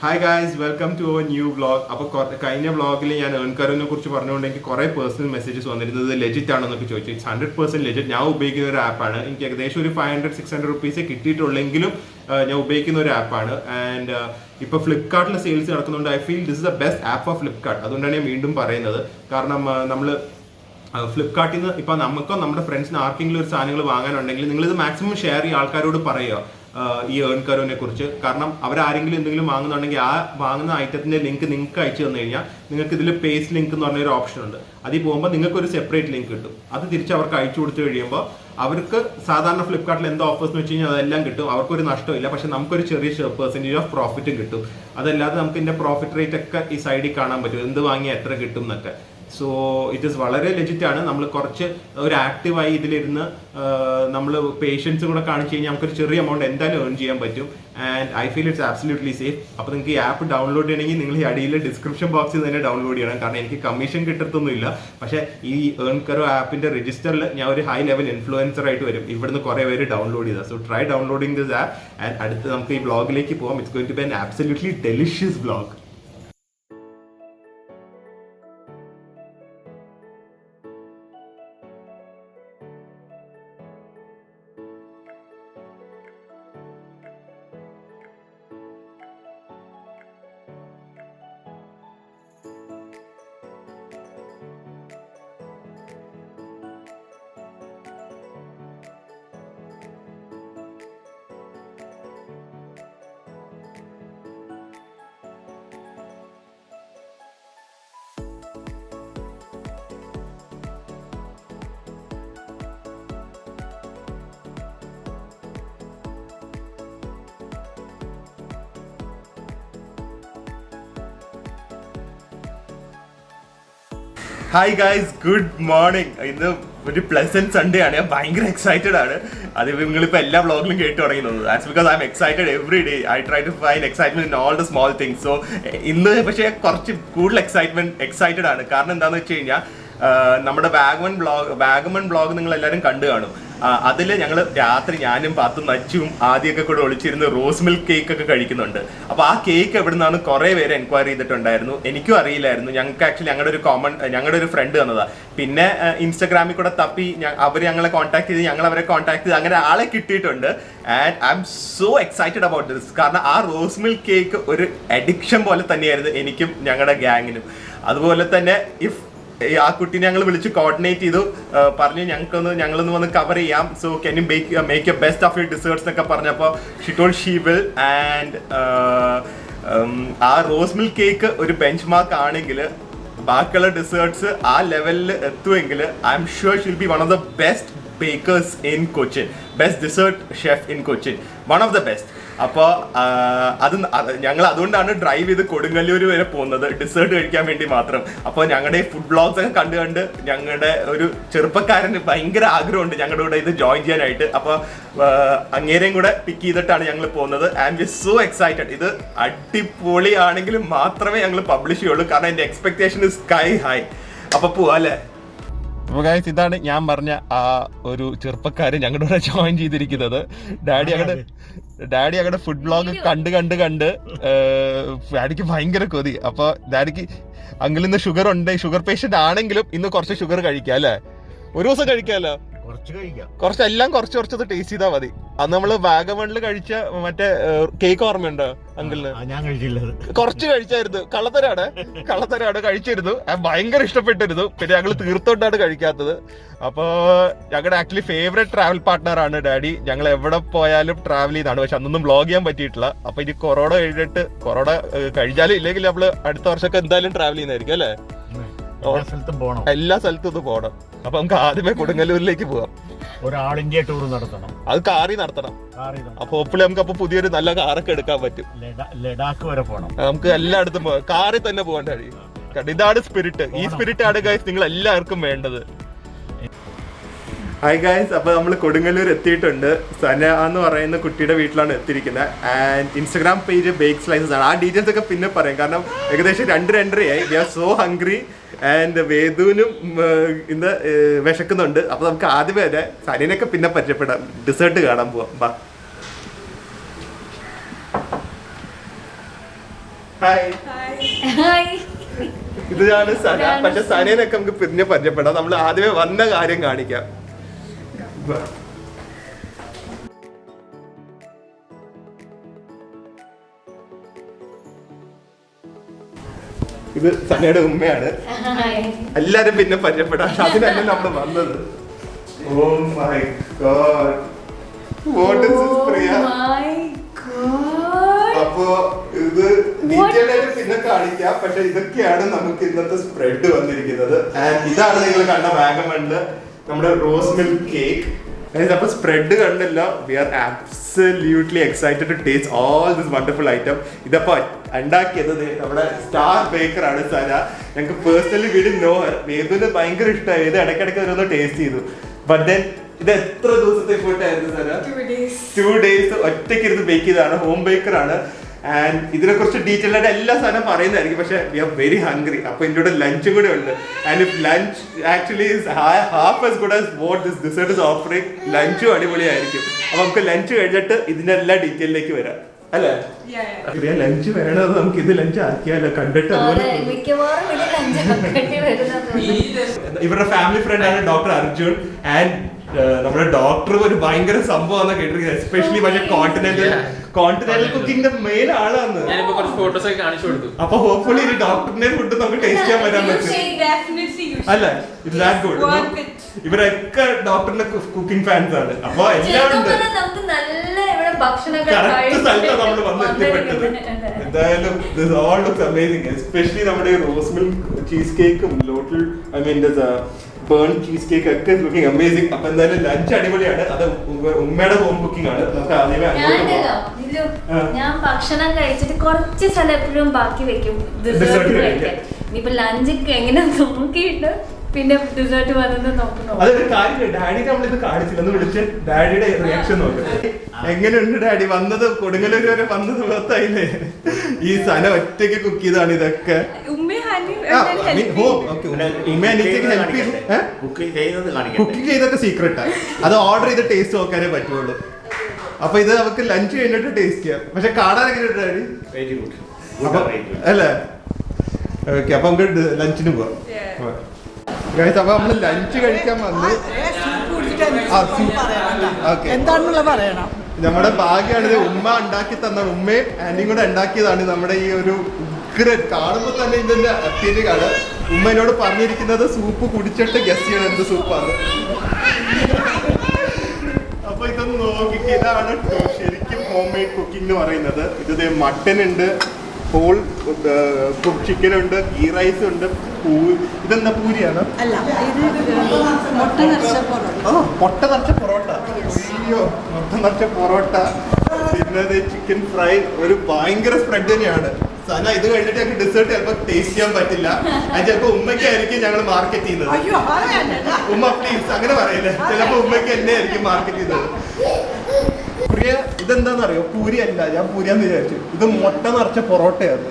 Hi guys welcome to our new vlog. അപ്പോൾ കഴിഞ്ഞ വ്ളോഗിൽ ഞാൻ ഏൺകറിനെ കുറിച്ച് പറഞ്ഞുകൊണ്ട് എനിക്ക് കുറേ പേഴ്സണൽ മെസ്സേജസ് വന്നിരുന്നത് ലെജിറ്റ് ആണെന്നൊക്കെ ചോദിച്ചു. It's 100% legit. ഞാൻ ഉപയോഗിക്കുന്ന ഒരു ആപ്പാണ്. എനിക്ക് ഏകദേശം ഒരു 500-600 റുപ്പീസേ കിട്ടിയിട്ടുള്ളെങ്കിലും ഞാൻ ഉപയോഗിക്കുന്ന ഒരു ആപ്പാണ്. ആൻഡ് ഇപ്പോൾ ഫ്ലിപ്കാർട്ടിൽ സെയിൽസ് നടക്കുന്നുണ്ട്. I feel this is the best app of Flipkart. അതുകൊണ്ടാണ് ഞാൻ വീണ്ടും പറയുന്നത്. കാരണം നമ്മൾ ഫ്ലിപ്കാർട്ടിൽ നിന്ന് ഇപ്പോൾ നമുക്കോ നമ്മുടെ ഫ്രണ്ട്സിന് ആർക്കെങ്കിലും ഒരു സാധനങ്ങൾ വാങ്ങാനുണ്ടെങ്കിൽ നിങ്ങളിത് മാക്സിമം ഷെയർ ചെയ്യുക, ആൾക്കാരോട് പറയുക ഈ ഏൺകറിനെ കുറിച്ച്. കാരണം അവരാരെങ്കിലും എന്തെങ്കിലും വാങ്ങുന്നുണ്ടെങ്കിൽ ആ വാങ്ങുന്ന ഐറ്റത്തിന്റെ ലിങ്ക് നിങ്ങൾക്ക് അയച്ചു തന്നു കഴിഞ്ഞാൽ നിങ്ങൾക്ക് ഇതിൽ പേസ്റ്റ് ലിങ്ക് എന്ന് പറഞ്ഞൊരു ഓപ്ഷൻ ഉണ്ട്. അതിൽ പോകുമ്പോൾ നിങ്ങൾക്ക് ഒരു സെപ്പറേറ്റ് ലിങ്ക് കിട്ടും. അത് തിരിച്ച് അവർക്ക് അയച്ചു കൊടുത്തു കഴിയുമ്പോൾ അവർക്ക് സാധാരണ ഫ്ലിപ്കാർട്ടിൽ എന്ത് ഓഫേഴ്സ് എന്ന് വെച്ച് കഴിഞ്ഞാൽ അതെല്ലാം കിട്ടും. അവർക്കൊരു നഷ്ടമില്ല. പക്ഷെ നമുക്കൊരു ചെറിയ പെർസെൻറ്റേജ് ഓഫ് പ്രോഫിറ്റും കിട്ടും. അതല്ലാതെ നമുക്ക് ഇതിന്റെ പ്രോഫിറ്റ് റേറ്റ് ഒക്കെ ഈ സൈഡിൽ കാണാൻ പറ്റും, എന്ത് വാങ്ങിയാൽ എത്ര കിട്ടും എന്നൊക്കെ. സോ ഇറ്റ് ഈസ് വളരെ ലെജിറ്റ് ആണ്. നമ്മൾ കുറച്ച് ഒരു ആക്റ്റീവായി ഇതിലിരുന്ന് നമ്മൾ പേഷ്യൻസും കൂടെ കാണിച്ചു കഴിഞ്ഞാൽ നമുക്കൊരു ചെറിയ എമൗണ്ട് എന്തായാലും ഏൺ ചെയ്യാൻ പറ്റും. And I feel it's absolutely safe. അപ്പോൾ നിങ്ങൾക്ക് ഈ ആപ്പ് ഡൗൺലോഡ് ചെയ്യണമെങ്കിൽ നിങ്ങൾ ഈ അടിയിൽ ഡിസ്ക്രിപ്ഷൻ ബോക്സിൽ തന്നെ ഡൗൺലോഡ് ചെയ്യണം. കാരണം എനിക്ക് കമ്മീഷൻ കിട്ടത്തൊന്നുമില്ല. പക്ഷേ ഈ ഏൺകറോ ആപ്പിന്റെ രജിസ്റ്ററിൽ ഞാൻ ഒരു ഹൈ ലെവൽ ഇൻഫ്ലുവൻസർ ആയിട്ട് വരും. ഇവിടുന്ന് കുറേ പേര് ഡൗൺലോഡ് ചെയ്താൽ. So try downloading this app. And അടുത്ത് നമുക്ക് ഈ വ്ളോഗിലേക്ക് പോകാം. It's going to be an absolutely delicious vlog. Hi guys, good morning. ഇന്ന് ഒരു പ്ലസന്റ് സൺഡേ ആണ്. ഞാൻ ഭയങ്കര എക്സൈറ്റഡ് ആണ്. അത് നിങ്ങളിപ്പോൾ എല്ലാ വ്ളോഗിലും കേട്ട് തുടങ്ങി തോന്നുന്നു. That's because I'm excited every day. I try to find excitement in all the small things. So ഇന്ന് പക്ഷേ കുറച്ച് കൂടുതൽ എക്സൈറ്റഡ് ആണ്. കാരണം എന്താണെന്ന് വെച്ച് കഴിഞ്ഞാൽ നമ്മുടെ വാഗമൺ വ്ളോഗ് നിങ്ങൾ എല്ലാവരും കണ്ടു കാണും. അതിൽ ഞങ്ങൾ രാത്രി ഞാനും പാത്തും നച്ചും ആദ്യമൊക്കെ കൂടെ ഒളിച്ചിരുന്ന് റോസ് മിൽക്ക് കേക്ക് ഒക്കെ കഴിക്കുന്നുണ്ട്. അപ്പോൾ ആ കേക്ക് എവിടെ നിന്നാണ് കുറേ പേര് എൻക്വയറി ചെയ്തിട്ടുണ്ടായിരുന്നു. എനിക്കും അറിയില്ലായിരുന്നു. ഞങ്ങൾക്ക് ആക്ച്വലി ഞങ്ങളുടെ ഒരു ഫ്രണ്ട് തന്നതാണ്. പിന്നെ ഇൻസ്റ്റാഗ്രാമിൽ കൂടെ തപ്പി അവർ ഞങ്ങളെ കോൺടാക്ട് ചെയ്ത് ഞങ്ങൾ അവരെ കോൺടാക്ട് ചെയ്ത് അങ്ങനെ ആളെ കിട്ടിയിട്ടുണ്ട്. And I M so excited about this. കാരണം ആ റോസ് മിൽക്ക് കേക്ക് ഒരു അഡിക്ഷൻ പോലെ തന്നെയായിരുന്നു എനിക്കും ഞങ്ങളുടെ ഗ്യാങ്ങിനും. അതുപോലെ തന്നെ ആ കുട്ടീനെ ഞങ്ങൾ വിളിച്ച് കോർഡിനേറ്റ് ചെയ്തു. പറഞ്ഞു ഞങ്ങളൊന്ന് വന്ന് കവർ ചെയ്യാം. So can you make a best of your desserts എന്നൊക്കെ പറഞ്ഞപ്പോൾ she told she will. And ആ റോസ് മിൽക്ക് കേക്ക് ഒരു ബെഞ്ച് മാർക്ക് ആണെങ്കിൽ ബാക്കിയുള്ള ഡിസേർട്സ് ആ ലെവലിൽ എത്തുമെങ്കിൽ I'm sure she'll be one of the best bakers in Cochin, best dessert chef in Cochin, one of the best. അപ്പോൾ ഞങ്ങൾ അതുകൊണ്ടാണ് ഡ്രൈവ് ചെയ്ത് കൊടുങ്ങല്ലൂർ വരെ പോകുന്നത് ഡിസേർട്ട് കഴിക്കാൻ വേണ്ടി മാത്രം. അപ്പോൾ ഞങ്ങളുടെ ഫുഡ് ബ്ലോഗ്സ് ഒക്കെ കണ്ട് ഞങ്ങളുടെ ഒരു ചെറുപ്പക്കാരന് ഭയങ്കര ആഗ്രഹമുണ്ട് ഞങ്ങളുടെ കൂടെ ഇത് ജോയിൻ ചെയ്യാനായിട്ട്. അപ്പോൾ അങ്ങേരെയും കൂടെ പിക്ക് ചെയ്തിട്ടാണ് ഞങ്ങൾ പോകുന്നത്. And we so excited. ഇത് അടിപൊളിയാണെങ്കിൽ മാത്രമേ ഞങ്ങൾ പബ്ലിഷ് ചെയ്യുള്ളൂ. കാരണം എൻ്റെ എക്സ്പെക്ടേഷൻ ഇസ് സ്കൈ ഹൈ. അപ്പോൾ പോവാ അല്ലേ? അപ്പോൾ ഗൈസ്, ഇതാണ് ഞാൻ പറഞ്ഞ ആ ഒരു ചെറുപ്പക്കാരൻ ഞങ്ങളുടെ കൂടെ ജോയിൻ ചെയ്തിരിക്കുന്നത്. ഡാഡി അങ്ങടെ ഫുഡ് വ്ളോഗ് കണ്ട് ഡാഡിക്ക് ഭയങ്കര കൊതി. അപ്പോൾ ഡാഡിക്ക് അങ്കിൾ ഇന്ന് ഷുഗർ പേഷ്യന്റ് ആണെങ്കിലും ഇന്ന് കുറച്ച് ഷുഗർ കഴിക്കാം അല്ലേ? ഒരു ദിവസം കഴിക്കാമല്ലോ. കുറച്ചെല്ലാം കുറച്ചത് ടേസ്റ്റ് ചെയ്താൽ മതി. അന്ന് നമ്മള് വാഗമണില് കഴിച്ച മറ്റേ കേക്ക് ഓർമ്മയുണ്ടോ അങ്കിളിന്? ഞാൻ കഴിച്ചില്ല. കുറച്ച് കഴിച്ചായിരുന്നു. കള്ളത്തരാണ് കഴിച്ചിരുന്നു. ഭയങ്കര ഇഷ്ടപ്പെട്ടിരുന്നു. പിന്നെ ഞങ്ങൾ തീർത്തോണ്ടാണ് കഴിക്കാത്തത്. അപ്പൊ ഞങ്ങളുടെ ആക്ച്വലി ഫേവറേറ്റ് ട്രാവൽ പാർട്ട്ണർ ആണ് ഡാഡി. ഞങ്ങൾ എവിടെ പോയാലും ട്രാവൽ ചെയ്താണ്. പക്ഷെ അന്നൊന്നും വ്ളോഗ് ചെയ്യാൻ പറ്റിയിട്ടില്ല. അപ്പൊ ഇനി കൊറോണ കഴിഞ്ഞാലും ഇല്ലെങ്കിൽ നമ്മള് അടുത്ത വർഷമൊക്കെ എന്തായാലും ട്രാവൽ ചെയ്യുന്നതായിരിക്കും അല്ലേ? എല്ലാ സ്ഥലത്തും ഒന്ന് പോകണം. അപ്പൊ നമുക്ക് ആദ്യമേ കൊടുങ്ങല്ലൂരിലേക്ക് പോവാം. ഒരു ആൾ ഇന്ത്യ ടൂർ നടത്തണം. അത് കാറിൽ നടത്തണം. അപ്പൊ ഹോപ്പ്ഫുള്ളി നമുക്ക് അപ്പൊ പുതിയൊരു നല്ല കാറൊക്കെ എടുക്കാൻ പറ്റും. ലഡാക്ക് വരെ പോകണം. നമുക്ക് എല്ലായിടത്തും പോകാം. കാറിൽ തന്നെ പോകേണ്ട കഴിയും. ഇതാണ് സ്പിരിറ്റ്. ഈ സ്പിരിറ്റ് ആണ് ഗൈസ് നിങ്ങൾ എല്ലാവർക്കും വേണ്ടത്. ഹായ് ഗൈസ്, അപ്പോൾ നമ്മൾ കൊടുങ്ങല്ലൂർ എത്തിയിട്ടുണ്ട്. സന എന്ന് പറയുന്ന കുട്ടിയുടെ വീട്ടിലാണ് എത്തിയിരിക്കുന്നത്. And Instagram page bake slices ആണ്. ആ ഡീറ്റെയിൽസ് ഒക്കെ പിന്നെ പറയും. കാരണം ഏകദേശം 2:30 we are so hungry. And വേദുവിനും ഇന്ന് വിശക്കുന്നുണ്ട്. അപ്പോൾ നമുക്ക് ആദ്യമേ തന്നെ സനിനൊക്കെ പിന്നെ പരിചയപ്പെടാം. ഡിസേർട്ട് കാണാൻ പോവാം. ബാ ഹായ്. ഹായ്. ഇതാണ് സന. പക്ഷെ സനേനൊക്കെ നമുക്ക് പിന്നെ പരിചയപ്പെടാം. നമ്മൾ ആദ്യമേ വന്ന കാര്യം കാണിക്കാം. ഇത് സനയുടെ ഉമ്മയാണ്. എല്ലാരും പിന്നെ പരിചയപ്പെടാം. അതിനല്ല നമ്മൾ വന്നത്. Oh my God, what is this Priya? അപ്പോ ഇത് ഡീറ്റെയിൽ ആയിട്ട് പിന്നെ കാണിക്കാം. പക്ഷെ ഇതൊക്കെയാണ് നമുക്ക് ഇന്നത്തെ സ്പ്രെഡ് വന്നിരിക്കുന്നത്. ആൻഡ് ഇതാണ് നിങ്ങൾ കണ്ട വാഗമണില് നമ്മുടെ റോസ് മിൽക്ക് കേക്ക്. അപ്പൊ സ്പ്രെഡ് കണ്ടല്ലോ. We are absolutely excited to taste all this wonderful item. ഇതപ്പോ ഉണ്ടാക്കിയത് നമ്മുടെ സ്റ്റാർ ബേക്കർ ആണ് സന. ഞങ്ങൾക്ക് പേഴ്സണലി വീട് നോ വേദുവിന് ഭയങ്കര ഇഷ്ടമായി. ഇത് ഇടയ്ക്കിടയ്ക്ക് ഓരോന്ന് ടേസ്റ്റ് ചെയ്തു. ബട്ട് ദെൻ ഇത് എത്ര ദിവസത്തെ എഫേർട്ടായിരുന്നു സന? 2 days ഒറ്റയ്ക്ക് ഇരുന്ന് ബേക്ക് ചെയ്തതാണ്. ഹോം ബേക്കർ ആണ്. ആൻഡ് ഇതിനെ കുറിച്ച് ഡീറ്റെയിൽ ആയിട്ട് എല്ലാ സാധനം പറയുന്നതായിരിക്കും. പക്ഷെ വി ആർ വെരി ഹംഗ്രി. അപ്പൊ ഇതിന്റെ കൂടെ ലഞ്ചും കൂടെ ഉണ്ട്. And if lunch actually half as good as what this dessert is offering, ലഞ്ചും അടിപൊളിയായിരിക്കും. അപ്പൊ നമുക്ക് ലഞ്ച് കഴിഞ്ഞിട്ട് ഇതിന്റെ എല്ലാ ഡീറ്റെയിലേക്ക് വരാം അല്ലേ? ലഞ്ച് വേണത് നമുക്ക് ഇത് ലഞ്ച് ആക്കിയാലോ? കണ്ടിട്ട് ഇവരുടെ ഫാമിലി ഫ്രണ്ട് ആണ് ഡോക്ടർ അർജുൻ. ആൻഡ് നമ്മുടെ ഡോക്ടർ ഒരു ഭയങ്കര സംഭവം കേട്ടിരിക്കുന്നത്. എസ്പെഷ്യലി മറ്റേ കോണ്ടിനെന്റൽ കുക്കിംഗിന്റെ മെയിൻ ആളാണ്. ഫോട്ടോസ് ഒക്കെ കാണിച്ചു കൊടുത്തു. അപ്പൊ ഹോപ്പ്ഫുള്ളി ഈ ഡോക്ടറിന്റെ ഫുഡ് നമുക്ക് ടേസ്റ്റ് ചെയ്യാൻ വരാൻ പറ്റും അല്ലേ? It that good. ഇവരൊക്കെ ഡോക്ടറിന്റെ കുക്കിംഗ് ഫാൻസ് ആണ്. അപ്പൊ എല്ലാം ഉണ്ട്. കറക്റ്റ് സ്ഥലത്താണ് നമ്മൾ വന്ന് എത്തിപ്പെട്ടത്. എന്തായാലും this all looks amazing. Especially നമ്മുടെ റോസ് മിൽക്ക് ചീസ് കേക്കും ലോട്ടൽ I mean burn cheese cake ഒക്കെ ലുക്കിംഗ് അമേസിംഗ്. അപ്പൊ എന്തായാലും ലഞ്ച് അടിപൊളിയാണ്. അത് ഉമ്മയുടെ ഹോം കുക്കിംഗ് ആണ്. നമുക്ക് ആദ്യമേ ഞാൻ ഭക്ഷണം കഴിച്ചിട്ട് കുറച്ച് സ്ഥലം എപ്പോഴും ബാക്കി വെക്കും ഡെസേർട്ട് കഴിക്കാൻ. ഇനിയിപ്പോ ലഞ്ച് എങ്ങനെ നോക്കിയിട്ട് പിന്നെ ഡെസേർട്ട് വന്നത് നോക്കുന്നു. അതൊരു കാര്യം, ഡാഡി നമ്മളിത് കാണിച്ചില്ലെന്ന് വിളിച്ച് ഡാഡിയുടെ റിയാക്ഷൻ നോക്കാം. എങ്ങനെയുണ്ട് ഡാഡി? വന്നത് കൊടുങ്ങല്ലൂർ വരെ വന്നത് പുറത്തായില്ലേ? ഈ സന ഒറ്റയ്ക്ക് കുക്ക് ചെയ്താണ് ഇതൊക്കെ. കുക്കിംഗ് ചെയ്തൊക്കെ സീക്രട്ടാണ്. അത് ഓർഡർ ചെയ്ത് ടേസ്റ്റ് നോക്കാനേ പറ്റുള്ളൂ. അപ്പൊ ഇത് നമുക്ക് ലഞ്ച് കഴിഞ്ഞിട്ട് ടേസ്റ്റ് ചെയ്യാം. പക്ഷെ കാണാൻ എങ്ങനെയുണ്ട് ഡാഡി? അല്ലേ? ഓക്കെ, അപ്പൊ നമുക്ക് ലഞ്ചിന് പോവാം. അപ്പൊ നമ്മള് ലഞ്ച് കഴിക്കാൻ വന്ന് എന്താണെന്നുള്ള പറയണം. നമ്മുടെ ഭാഗ്യമാണ് ഇത് ഉമ്മ ഉണ്ടാക്കി തന്ന. ഉമ്മയും ആന്റിയും കൂടെ ഉണ്ടാക്കിയതാണ് നമ്മുടെ ഈ ഒരു ഉഗ്രൻ. കാണുമ്പോൾ തന്നെ ഇതിന്റെ അത്യധികമാണ്. ഉമ്മ എന്നോട് പറഞ്ഞിരിക്കുന്നത് സൂപ്പ് കുടിച്ചിട്ട് ഗസ് ചെയ്യണം എന്ത് സൂപ്പാണ്. അപ്പൊ ഇതൊന്ന് നോക്കിക്ക്. ഇതാണ് ശരിക്കും ഹോം മെയ്ഡ് കുക്കിംഗ് എന്ന് പറയുന്നത്. ഇത് മട്ടൻ ഉണ്ട്, ഹോൾ കുക്ക് ചിക്കൻ ഉണ്ട്, ഗീ റൈസ് ഉണ്ട്. ഇതെന്താ പൂരിയാണ്? മുട്ട നിറച്ച പൊറോട്ട. അയ്യോ, മുട്ട നിറച്ച പൊറോട്ട. പിന്നെ ചിക്കൻ ഫ്രൈ. ഒരു ഭയങ്കര സ്പ്രെഡ് തന്നെയാണ്. സന ഇത് കഴിഞ്ഞിട്ട് ഞങ്ങൾക്ക് ഡെസേർട്ട് ചിലപ്പോൾ ടേസ്റ്റ് ചെയ്യാൻ പറ്റില്ല. അത് ചിലപ്പോൾ ഉമ്മയ്ക്കായിരിക്കും ഞങ്ങൾ മാർക്കറ്റ് ചെയ്യുന്നത്. ഉമ്മ പ്ലീസ് അങ്ങനെ പറയില്ലേ. ചിലപ്പോൾ ഉമ്മയ്ക്ക് എന്നെ ആയിരിക്കും മാർക്കറ്റ് ചെയ്യുന്നത്. പ്രിയ, ഇതെന്താണെന്നറിയോ? പൂരി അല്ല, ഞാൻ പൂരിയാന്ന് വിചാരിച്ചു. ഇത് മുട്ട നിറച്ച പൊറോട്ടയാണ്.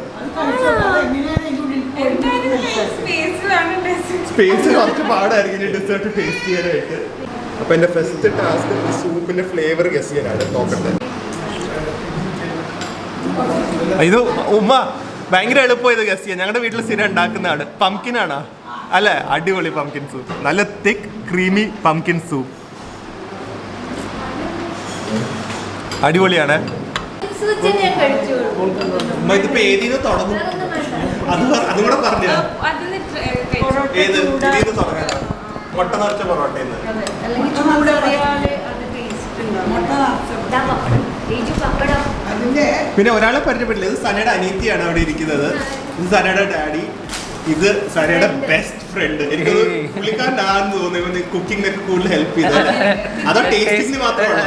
സ്പേസ് കുറച്ച് പാടായിരിക്കും ഡെസേർട്ട് ടേസ്റ്റ് ചെയ്യാനായിട്ട്. അപ്പൊ എന്റെ ഫസ്റ്റ് ടാസ്ക് സൂപ്പിന്റെ ഫ്ലേവർ ഗസ് ചെയ്യാനാണ്. നോക്കട്ടെ. ഇത് ഉമ്മ ഭയങ്കര എളുപ്പം ഇത് ഗസ് ചെയ്യാൻ. ഞങ്ങളുടെ വീട്ടിൽ സ്ഥിരം ഉണ്ടാക്കുന്നതാണ്. പംകിൻ ആണോ? അല്ലെ? അടിപൊളി പംകിൻ സൂപ്പ്. നല്ല തിക്ക് ക്രീമി പംകിൻ സൂപ്പ്. അടിപൊളിയാണ്. ഇതിപ്പോ ഏതിന്ന് തുടങ്ങും? അതും കൂടെ പറഞ്ഞു. ഏത് ഇതിന്ന് തുടങ്ങാനാ? മുട്ട നിറച്ച പൊറോട്ടയെന്ന്. പിന്നെ ഒരാളെ പരിചയപ്പെട്ടില്ല. ഇത് സനയുടെ അനീതിയാണ് അവിടെ ഇരിക്കുന്നത്. ഇത് സനയുടെ ഡാഡി. ഇത് സനയുടെ ബെസ്റ്റ് ഫ്രണ്ട്. എനിക്ക് പുള്ളിക്കാരനാണെന്ന് തോന്നുന്നു കുക്കിങ്ങിനൊക്കെ കൂടുതൽ ഹെൽപ്പ് ചെയ്തത്. അതോ ടേസ്റ്റിംഗിന് മാത്രമാണ്?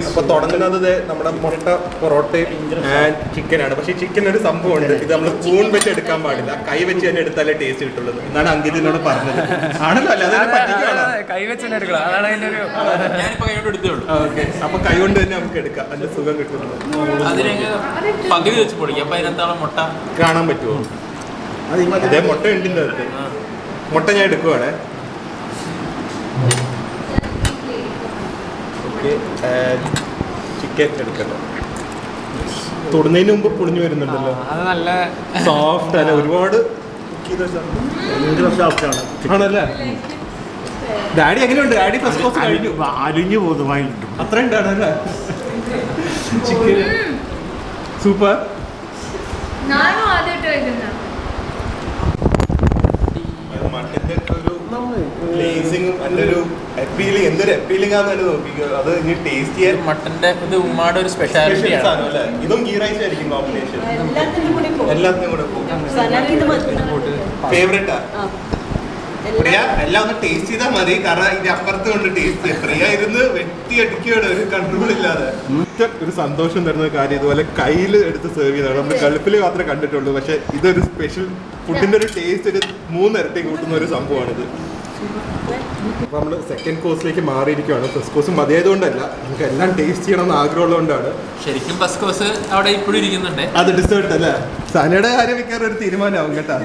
അപ്പൊ തുടങ്ങുന്നത് നമ്മുടെ മുട്ട പൊറോട്ടയും ആൻഡ് ചിക്കനാണ്. പക്ഷെ ചിക്കൻ ഒരു സംഭവമുണ്ട്. ഇത് നമ്മൾ സ്പൂൺ വെച്ച് എടുക്കാൻ പാടില്ല. കൈ വെച്ച് തന്നെ എടുത്താലേ ടേസ്റ്റ് കിട്ടുള്ളൂ എന്നാണ് അങ്കിതിനോട് പറഞ്ഞത്. ആണല്ലോ? അല്ല, അതെ പറ്റിക്കാണോ? ഓക്കെ, അപ്പൊ കൈ കൊണ്ട് തന്നെ നമുക്ക് എടുക്കാം. അതിന്റെ സുഖം കിട്ടുന്നത് പകുതി വെച്ച് പൊടിക്കും. അപ്പൊ അതിനകത്തോളം മുട്ട കാണാൻ പറ്റുമോ? അതേ മുട്ട ഉണ്ടിന്റെ അടുത്ത്. മുട്ട ഞാൻ എടുക്കുവാണ്. ഓക്കെ ചിക്കൻ എടുക്കട്ടെ. തൊടുന്നതിന് മുമ്പ് പൊടിഞ്ഞു വരുന്നുണ്ടല്ലോ. അത് നല്ല സോഫ്റ്റ് അല്ല, ഒരുപാട് ഭയങ്കര സോഫ്റ്റാണ്. ആണല്ലേ. ഡാഡി എങ്ങനെയുണ്ട്? ഡാഡി ഫസ്റ്റ് കോഴ്സ് കഴിഞ്ഞു. അലിഞ്ഞു പോകുന്നു വാങ്ങിട്ടു. അത്ര ഉണ്ടാണല്ലേ ചിക്കൻ. സൂപ്പർ. ഞാനും ആദ്യമായിട്ട് കഴിക്കുന്ന മട്ടന്റെ ഒരു ഗ്ലേസിങ്ങും അതിന്റെ ഒരു അപ്പീലിംഗ്, എന്തൊരു അപ്പീലിംഗ് ആണെന്ന് നോക്കിക്കോ. അത് ഇനി ടേസ്റ്റ് ചെയ്യാൻ മട്ടന്റെ ഇത് ഉമ്മാടെ ഒരു സ്പെഷ്യാലിറ്റി ആണ്. സാധനം അല്ലേ. ഇതും ഗീ റൈസ് ആയിരിക്കും കോമ്പിനേഷൻ. എല്ലാത്തിനും കൂടെ പോകും. ഫേവറേറ്റാ പ്രിയ? എല്ലാം ഒന്ന് ടേസ്റ്റ് ചെയ്താൽ മതി, കാരണം ഇതിന്റെ അപ്പുറത്ത് കൊണ്ട് ടേസ്റ്റ് ചെയ്യാം. പ്രിയ ഇരുന്ന് വെട്ടി അടിക്കുകയാണ് ഒരു കൺട്രോൾ ഇല്ലാതെ. ഒരു സന്തോഷം തരുന്ന കാര്യം ഇതുപോലെ കയ്യിൽ എടുത്ത് സെർവ് ചെയ്താണ്. നമ്മൾ ഗൾഫിൽ മാത്രമേ കണ്ടിട്ടുള്ളൂ, പക്ഷെ ഇതൊരു സ്പെഷ്യൽ ഫുഡിന്റെ ഒരു ടേസ്റ്റ് ഒരു 3 ഇരട്ടി കൂട്ടുന്ന ഒരു സംഭവമാണിത്. അപ്പൊ നമ്മള് സെക്കൻഡ് കോഴ്സിലേക്ക് മാറിയിരിക്കുകയാണ്. ഫസ്റ്റ് കോഴ്സ് മതിയായതുകൊണ്ടല്ല, നമുക്ക് എല്ലാം ടേസ്റ്റ് ചെയ്യണമെന്ന് ആഗ്രഹമുള്ളതുകൊണ്ടാണ്. ശരിക്കും ഫസ്റ്റ് കോഴ്സ് അവിടെ ഇപ്പോഴും ഇരിക്കുന്നുണ്ട്. അത് ഡിസേർട്ട് അല്ലേ? സനയുടെ കാര്യം വെക്കാൻ ഒരു തീരുമാനമാവും കേട്ടാ.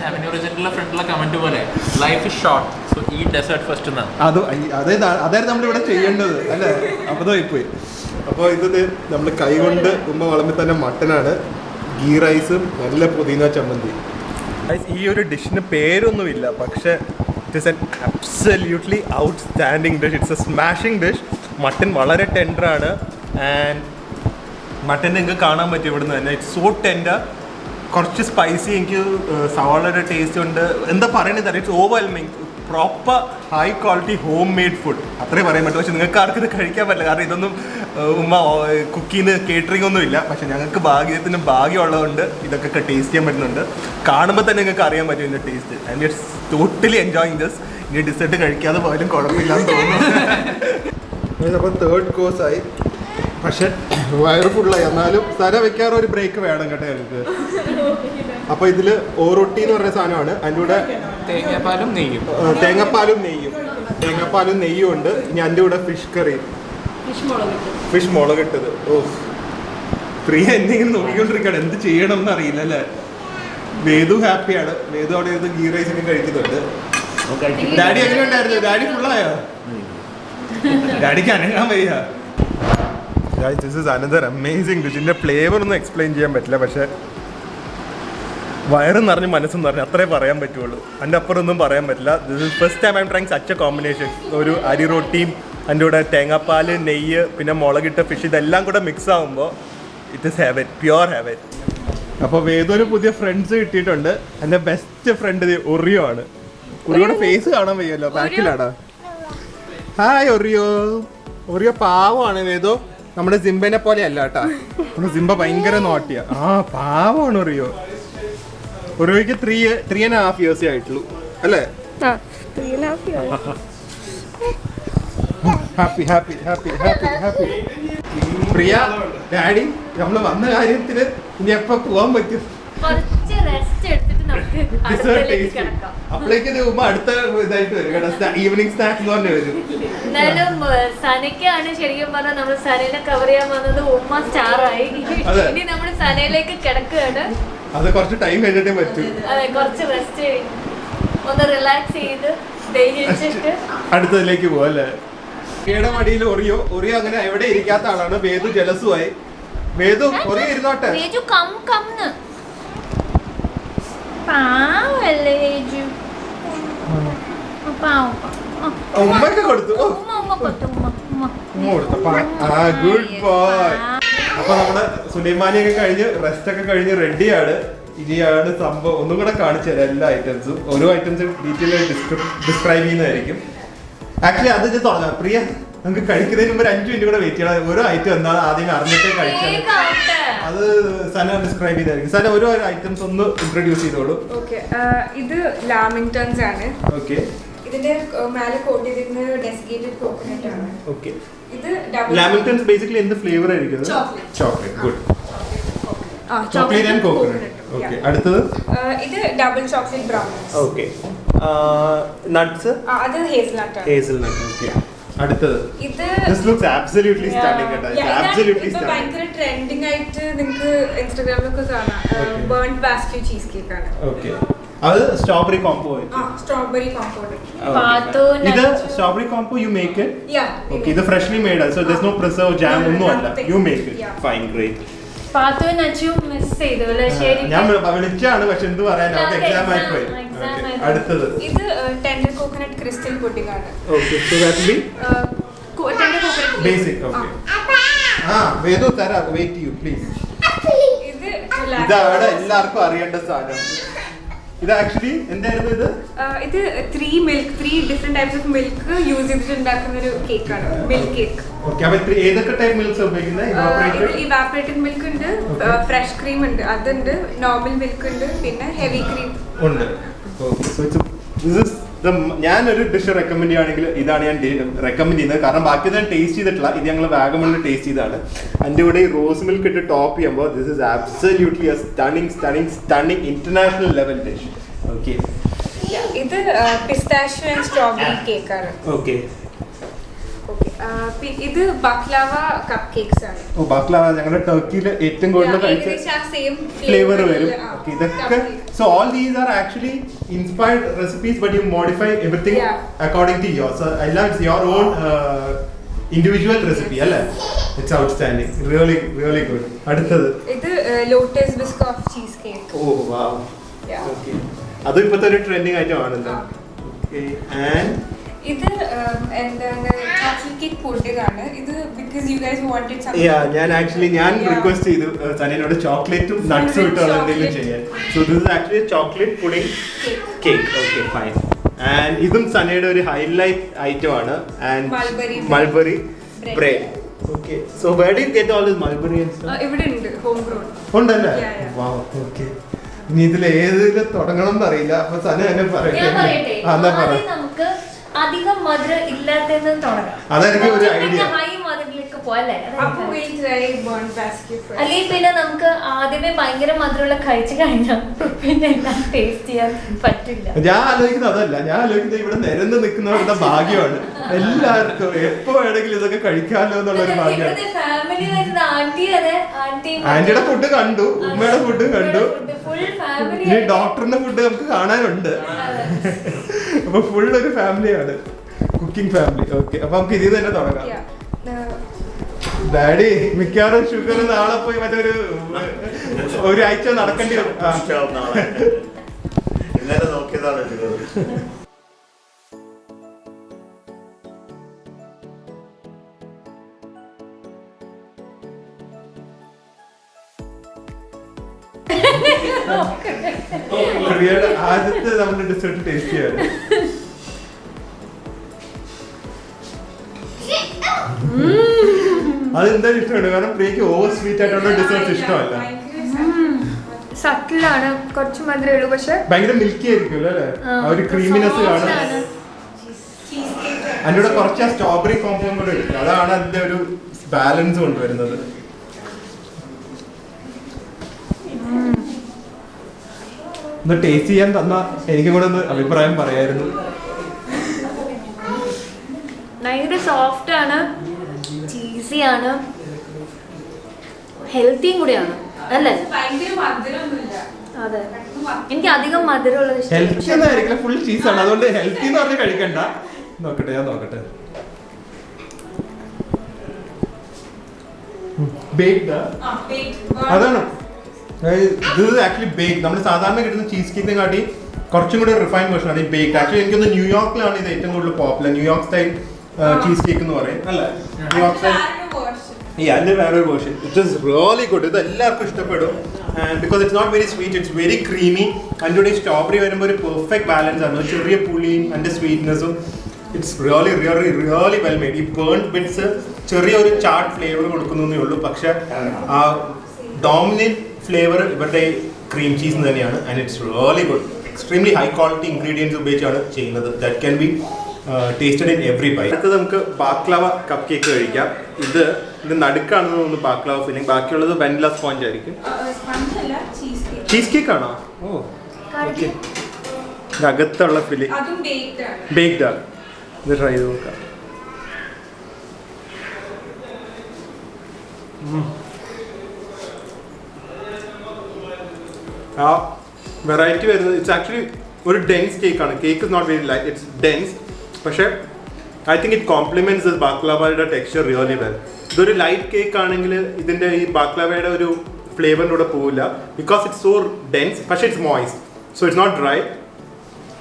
അവന്യൂ റിസൾട്ടിലെ ഫ്രണ്ടിലെ കമന്റ് പോലെ ലൈഫ് ഇസ് ഷോർട്ട്, സോ ഈ ഡെസേർട്ട് ഫസ്റ്റ് എന്നാണ്. അതായത് നമ്മളിവിടെ ചെയ്യേണ്ടത് അല്ലേ? അബദ്ധമായിപ്പോയി. അപ്പോൾ ഇത് നമ്മൾ കൈകൊണ്ട് ഉമ്മ വളമ്പി തന്നെ മട്ടനാണ്, ഗീ റൈസും നല്ല പുതിന ചമ്മന്തി. ഈ ഒരു ഡിഷിന് പേരൊന്നുമില്ല, പക്ഷെ it is an absolutely outstanding dish. It's A smashing dish. Mutton വളരെ ടെൻഡറാണ്. ആൻഡ് മട്ടൻ നിങ്ങൾക്ക് കാണാൻ പറ്റും ഇവിടുന്ന് തന്നെ. It's so tender. കുറച്ച് സ്പൈസി, എനിക്ക് സവാളയുടെ ടേസ്റ്റ് ഉണ്ട്. എന്താ പറയുന്നത്, it's overwhelming. Proper high quality home made food അത്രേ പറയാൻ പറ്റും. പക്ഷെ നിങ്ങൾക്ക് ആർക്കും ഇത് കഴിക്കാൻ പറ്റില്ല, കാരണം ഇതൊന്നും ഉമ്മ കുക്കിന്ന് കേറ്ററിംഗ് ഒന്നും ഇല്ല. പക്ഷെ ഞങ്ങൾക്ക് ഭാഗ്യത്തിന് ഭാഗ്യമുള്ളതുകൊണ്ട് ഇതൊക്കെ ടേസ്റ്റ് ചെയ്യാൻ പറ്റുന്നുണ്ട്. കാണുമ്പോൾ തന്നെ നിങ്ങൾക്ക് അറിയാൻ പറ്റും ഇതിൻ്റെ taste. And it's totally enjoying this. ഇനി ഡിസേർട്ട് കഴിക്കാതെ പോയാലും കുഴപ്പമില്ലാന്ന് തോന്നുന്നു. അപ്പോൾ തേർഡ് കോഴ്സായി, പക്ഷെ വയറ് ഫുള്ളായി. എന്നാലും സ്ഥലം വെക്കാറ് ഒരു ബ്രേക്ക് വേണം കേട്ടോ ഞങ്ങൾക്ക്. അപ്പോൾ ഇതിൽ ഓറൊട്ടി എന്ന് പറഞ്ഞ സാധനമാണ്. അതിൻ്റെ കൂടെ തേങ്ങാപ്പാലും നെയ്യും ഉണ്ട്. ഇനി അതിൻ്റെ കൂടെ ഫിഷ് കറി, ഫിഷ് മുളകിട്ടത്. ഓ, പ്രിയ എന്തെങ്കിലും നോക്കിക്കൊണ്ടിരിക്കുകയാണ്, എന്ത് ചെയ്യണം എന്ന് അറിയില്ല അല്ലേ? വേദു ഹാപ്പിയാണ്. വേദു അവിടെ ഇരുന്ന് ഗീ റൈസ് ഒക്കെ കഴിക്കുന്നുണ്ട്. ഡാഡി എങ്ങനെ ഉണ്ടായിരുന്നു? ഡാഡി ഫുള്ളായോ? ഡാഡിക്ക് അനങ്ങാൻ വയ്യ. This is another amazing dish. ഇതിൻ്റെ ഫ്ലേവർ ഒന്നും എക്സ്പ്ലെയിൻ ചെയ്യാൻ പറ്റില്ല, പക്ഷെ വയറും നിറഞ്ഞ് മനസ്സും നിറഞ്ഞ് അത്രേ പറയാൻ പറ്റുള്ളൂ. അതിൻ്റെ അപ്പുറം ഒന്നും പറയാൻ പറ്റില്ല. This is first time I am trying such A combination. ഒരു അരി റൊട്ടിയും അതിൻ്റെ കൂടെ തേങ്ങാപ്പാൽ, നെയ്യ്, പിന്നെ മുളകിട്ട ഫിഷ്, ഇതെല്ലാം കൂടെ മിക്സ് ആകുമ്പോൾ it is heaven, pure heaven. അപ്പോൾ വേദോന് പുതിയ ഫ്രണ്ട്സ് കിട്ടിയിട്ടുണ്ട്. എൻ്റെ ബെസ്റ്റ് ഫ്രണ്ട് ഒറിയോ ആണ്. ഒറിയോയുടെ ഫേസ് കാണാൻ വയ്യല്ലോ, ബാക്കിലാണ്. Hi Oreo. ഒറിയോ പാവമാണ് വേദോ, നമ്മുടെ സിംബനെ പോലെ അല്ല കേട്ടാ. നമ്മുടെ സിംബ ഭയങ്കര നോട്ടിയാ. പാവമാണ് ഒറിയോ. ഒറിയോയ്ക്ക് 3.5 years ആയിട്ടുള്ളൂ അല്ലേ? Happy happy happy happy happy. Priya, daddy നമ്മൾ വന്ന കാര്യത്തിന് ഇനി എപ്പോ പോവാൻ പറ്റും? കുറച്ച് റെസ്റ്റ് എടുത്തിട്ട് നമുക്ക് അടുക്കളയിലേക്ക് കിടക്കാം. അപ്പോഴേക്ക് ഉമ്മ അടുത്ത ഇതായിട്ട് വരും കേട്ടോ, ഈവനിങ് സ്നാക്സ് എന്ന് പറഞ്ഞ് വരും. എന്തായാലും സനയ്ക്കാണ് ശരിക്കും പറഞ്ഞാൽ നമ്മൾ സനയെ കവർ ചെയ്യാൻ വന്നത്. ഉമ്മ സ്റ്റാറായി. ഇനി നമ്മൾ സനയിലേക്ക് കിടക്കുകയാണ്. അത് കുറച്ച് ടൈം കഴിഞ്ഞിട്ടേ പറ്റൂ. അതെ, കുറച്ച് റെസ്റ്റ് ഒന്ന് റിലാക്സ് ചെയ്ത് ദഹിച്ചിട്ട് അടുത്തതിലേക്ക് പോവാ അല്ലേ? പ്രിയയുടെ മടിയിൽ ഒറിയോ അങ്ങനെ എവിടെ ഇരിക്കാത്ത ആളാണ്. വേദു ജലസുമായി. വേദു ഒറിയോ ഇരുന്നോട്ടെ. വേജു കംന്ന് പാവല്ലേ വേജു. ഉമ്മക്ക് കൊടുത്തു. Good boy. അപ്പൊ നമ്മുടെ സുലൈമാനിയൊക്കെ കഴിഞ്ഞ് റെസ്റ്റ് ഒക്കെ കഴിഞ്ഞ് റെഡിയാണ്. ഇനിയാണ് സംഭവം. ഒന്നും കൂടെ കാണിച്ചു തരാം എല്ലാ ഐറ്റംസും. ഓരോ ഐറ്റംസും ഡീറ്റെയിൽ ആയി ഡിസ്ക്രൈബ് ചെയ്യുന്നതായിരിക്കും. ആക്ച്വലി അത് ഇത് തുടങ്ങാം. പ്രിയ, നമുക്ക് കഴിക്കുന്നതിന് മുമ്പ് 5 minute കൂടെ വെയിറ്റ് ചെയ്യണം. ഓരോ ഐറ്റം എന്താണ് ആദ്യം അറിഞ്ഞിട്ടേ കഴിച്ചാൽ അത് സന ഡിസ്ക്രൈബ് ചെയ്തായിരിക്കും. സന ഓരോ ഐറ്റംസ് ഒന്ന് ഇൻട്രൊഡ്യൂസ് ചെയ്തോളൂ. ഓക്കെ, ലാമിങ്ടൺസ് ആണ്. ഓക്കെ, ഇതിന്റെ മേലെ കോട്ട് ചെയ്തിരിക്കുന്നത് ഡെസിക്കേറ്റഡ് കോക്കനട്ട് ആണ്. ഓക്കെ. ഇത് ലാമിങ്ടൺസ് ബേസിക്കലി എന്ത് ഫ്ലേവർ ആയിരിക്കും? Chocolate. Good. Chocolate and coconut. Okay. അടുത്തത് ഇത് double chocolate brown. Okay. Nuts അത് ഹേസൽനട്ട് ആണ്. ഹേസൽനട്ട്. ഓക്കെ. അടുത്തത് ഇത് this looks absolutely stunning കേട്ടോ. Absolutely stunning. ഭയങ്കര ട്രെൻഡിങ് ആയിട്ട് നിങ്ങൾക്ക് ഇൻസ്റ്റാഗ്രാമിലൊക്കെ കാണാം. ബേൺഡ് പാസ്ട്രി ചീസ് കേക്ക് ആണ്. ഓക്കെ. അത് strawberry combo strawberry compote. Pathu ഇത് Nachu. Strawberry combo you make it Yeah. Okay ഇത് freshly made so there's no preserve jam ഒന്നും അല്ല you make it Yeah. Fine great Pathu Nachu miss ചെയ്തു അല്ലേ ശരിക്കും ഞാൻ വിളിച്ചാണ് പക്ഷെ എന്ത് പറയാൻ അവർക്ക് എക്സാം ആയി പോയി Exam Okay. ആയി. അടുത്തത് ഇത് tender coconut crystal pudding ആണ്. Okay so that be Tender coconut. Basic okay Vedu തരാം വെയിറ്റ് യു പ്ലീസ് ഇത് ഇതാണ് എല്ലാവർക്കും അറിയേണ്ട സാധനം ഇത് ആക്ച്വലി എന്തായിരുന്നു ഇത് ഇത് 3 different types of milk use ചെയ്തിട്ട് ഉണ്ടാക്കുന്ന ഒരു കേക്കാണ്, മിൽക്ക് കേക്ക്. ഓക്കെ അപ്പൊ ഏതൊക്കെ ടൈപ്പ് മിൽക്സ് ഉപയോഗിക്കുന്നത് ഇതിൽ ഇവാപറേറ്റഡ് മിൽക്ക് ഉണ്ട്, ഫ്രഷ് ക്രീം ഉണ്ട്, അതുണ്ട്, നോർമൽ മിൽക്ക് ഉണ്ട്, പിന്നെ ഹെവി ക്രീം ഉണ്ട്. ഞാനൊരു ഡിഷ് റെക്കമെൻഡ് ചെയ്യുകയാണെങ്കിൽ ഇതാണ് ഞാൻ റെക്കമെൻഡ് ചെയ്യുന്നത്. കാരണം ബാക്കി ഞാൻ ടേസ്റ്റ് ചെയ്തിട്ടില്ല, ഇത് ഞങ്ങൾ വാഗമണിൽ ടേസ്റ്റ് ചെയ്തതാണ്. അതിൻ്റെ കൂടെ ഈ റോസ് മിൽക്ക് ഇട്ട് ടോപ്പ് ചെയ്യുമ്പോൾ this is absolutely stunning international level dish. Okay ഇത് പിസ്താഷ്യോ ആൻഡ് സ്ട്രോബെറി കേക്കാണ്. ഓക്കെ ഇത് ബക്ലാവ കപ്പ് കേക്ക്സ് ആണ്. ഓ ബാക്ലാവ ഞങ്ങളുടെ ടർക്കിയിൽ ഏറ്റവും കൂടുതൽ കഴിച്ച ഏകദേശം ആ സെയിം ഫ്ലേവർ വരും. Okay, ഇതൊക്കെ so all these are actually inspired recipes but you modify everything according to your. So എല്ലാം it's your own individual recipe അല്ലേ? It's outstanding, really really good. അടുത്തത് ഇത് Lotus Biscoff cheese cake. Oh wow. Okay അതും ഇപ്പോഴത്തെ ഒരു trending item ആണല്ലോ. Okay and ഇത് എന്താണ് ചോക്ലേറ്റ് കേക്ക് പുഡിംഗ് ആണ്. ഇത് because you guys wanted something. ഞാൻ ആക്ച്വലി റിക്വസ്റ്റ് ചെയ്തു സനിയോട് ചോക്ലേറ്റും നട്ട്സും ഇട്ടുള്ള എന്തെങ്കിലും ചെയ്യാൻ. So this is actually chocolate pudding cake. Okay fine. And ഇതും സനിയുടെ ഒരു ഹൈലൈറ്റ് ഐറ്റം ആണ്. And mulberry bread. Okay so where do you get all this mulberry and stuff? ഇവിടെ ഉണ്ട്, ഹോം ഗ്രോൺ ഉണ്ടല്ലേ? വാവ്. ഓക്കെ ഇനി ഇതിൽ ഏതിൽ തുടങ്ങണം എന്നറിയില്ല. അപ്പൊ സന എന്നെ ഞാൻ പറയട്ടെ. പറയട്ടെ എന്നാ പറ. ആദ്യം നമുക്ക് അധികം മധുരം ഇല്ലാത്തതെന്ന് തുടങ്ങാം. അതെനിക്ക് ഒരു ഐഡിയ. ഹൈ മധുരത്തിലേക്ക് പോയല്ലേ? അപ്പൊ we'll try burnt basket first. അല്ലെങ്കിൽ പിന്നെ നമുക്ക് ആദ്യമേ ഭയങ്കര മധുരമുള്ള കഴിച്ചു കഴിഞ്ഞാൽ പിന്നെ എല്ലാം ടേസ്റ്റ് ചെയ്യാൻ പറ്റില്ല. ഞാൻ ആലോചിക്കുന്നത് അതല്ല, ഞാൻ ആലോചിക്കുന്നത് ഇവിടെ നിരന്ന് നിൽക്കുന്നവരുടെ ഭാഗ്യമാണ്. എല്ലാവർക്കും എപ്പോ വേണമെങ്കിലും ഇതൊക്കെ കഴിക്കാമല്ലോ എന്നുള്ള ഒരു ഭാഗ്യമാണ്. ഫാമിലി വരുന്ന ആന്റി അതെ ആന്റിയുടെ ഫുഡ് കണ്ടു, ഉമ്മയുടെ ഫുഡ് കണ്ടു, ഫുൾ ഫാമിലി. ഇനി ഡോക്ടറിന്റെ ഫുഡ് നമുക്ക് കാണാനുണ്ട്. അപ്പൊ ഫുൾ ഒരു ഫാമിലിയാണ്, കുക്കിംഗ് ഫാമിലി. ഓക്കെ അപ്പൊ നമുക്ക് ഇതിൽ തന്നെ തുടങ്ങാം. ഡാഡി മിക്കവാറും ഷുഗർ നാളെ പോയി മറ്റൊരു ആഴ്ച നടക്കേണ്ടി വരും. ഇന്നലെ നോക്കിയതാണ് ഷുഗർ. പ്രിയയുടെ ആദ്യത്തെ നമ്മുടെ ഡെസേർട്ട് ടേസ്റ്റ് ചെയ്യാണ്. അതെന്തായാലും ഇഷ്ടമാണ്, കാരണം പ്രിയക്ക് ഓവർ സ്വീറ്റ് ആയിട്ടുള്ള ഡെസേർട്ട് ഇഷ്ടമല്ല. സട്ടിലാണ്, കുറച്ച് മധുരമേ ഉള്ളൂ, പക്ഷെ ഭയങ്കര മിൽക്കി ആയിരിക്കും അല്ലേ? ആ ഒരു ക്രീമിനെസ് കാണും. അതിൻ്റെ കൂടെ കുറച്ച് ആ സ്ട്രോബെറി കോമ്പൗണ്ട് കൂടെ എടുക്കും, അതാണ് അതിന്റെ ഒരു ബാലൻസ് കൊണ്ടുവരുന്നത്. ഒന്ന് ടേസ്റ്റ് ചെയ്യാൻ തന്നാ എനിക്കും കൂടെ ഒന്ന് അഭിപ്രായം പറയായിരുന്നു. ഭയങ്കര സോഫ്റ്റ് ആണ്, ചീസി ആണ്, ഹെൽത്തിയും കൂടിയാണ് അല്ലേ? ഭയങ്കര മധുരമൊന്നുമില്ല. അതെ, എനിക്ക് അധികം മധുരമുള്ളത് ഹെൽത്തി ഒന്നായിരിക്കില്ല, ഫുൾ ചീസാണ്, അതുകൊണ്ട് ഹെൽത്തി എന്ന് പറഞ്ഞ് കഴിക്കണ്ട. നോക്കട്ടെ, ഞാൻ നോക്കട്ടെ. അതാണ് ഇത് ആക്ച്വലി ബേക്ക്. നമ്മൾ സാധാരണ കിട്ടുന്ന ചീസ് കേക്കിനെ കാട്ടി കുറച്ചും കൂടി റിഫൈൻഡ് വേർഷൻ ആണ് ഈ ബേക്ക്. ആക്ച്വലി എനിക്കൊന്ന് ന്യൂയോർക്കിലാണ് ഇത് ഏറ്റവും കൂടുതൽ popular, New York style cheesecake എന്ന് പറയും അല്ലേ? ന്യൂയോർക്ക് സ്റ്റൈൽ അതിന്റെ വേറൊരു version. It is really good. ഇത് എല്ലാവർക്കും ഇഷ്ടപ്പെടും. And because it's not very sweet, it's very creamy. അതിൻ്റെ കൂടെ സ്ട്രോബെറി വരുമ്പോൾ ഒരു പെർഫെക്റ്റ് ബാലൻസ് ആണ്, ചെറിയ പുളിയും അതിന്റെ സ്വീറ്റ്നെസ്സും. It's really really really well made. ഈ ബേൺഡ് ബിറ്റ്സ് ചെറിയൊരു ചാട്ട് ഫ്ലേവർ കൊടുക്കുന്നേ ഉള്ളൂ, പക്ഷെ ആ ഡോമിനേറ്റ് ഫ്ലേവർ ഇവരുടെ ക്രീം ചീസ് തന്നെയാണ്. And it's really good. Extremely high quality ingredients ഉപയോഗിച്ചാണ് ചെയ്യുന്നത്. That can be tasted in every bite. അടുത്തത് നമുക്ക് ബാക്ലാവ കപ്പ് കേക്ക് കഴിക്കാം. ഇത് നടുക്കാണെന്ന് തോന്നുന്നു ബാക്ലാവ ഫില്ലിംഗ്, ബാക്കിയുള്ളത് വെനില സ്പോഞ്ച് ആയിരിക്കും. ചീസ് കേക്ക് ആണോ? Oh okay. അകത്തുള്ള ഫില്ലിംഗ് ബേക്ക്ഡ് ആണ്. ഇത് ട്രൈ ചെയ്ത് നോക്കാം. ആ വെറൈറ്റി വരുന്നത് ഇറ്റ്സ് ആക്ച്വലി ഒരു ഡെൻസ് കേക്കാണ്. Cake is not very light, it's dense. പക്ഷേ I think it complements this ബാക്ലാവയുടെ ടെക്സ്ചർ റിയലി വെൽ. ഇതൊരു ലൈറ്റ് കേക്ക് ആണെങ്കിൽ ഇതിൻ്റെ ഈ ബാക്ലാവയുടെ ഒരു ഫ്ലേവറിൻ്റെ കൂടെ പോവില്ല, ബിക്കോസ് ഇറ്റ്സ് സോ ഡെൻസ്. പക്ഷേ it's moist, so it's not dry.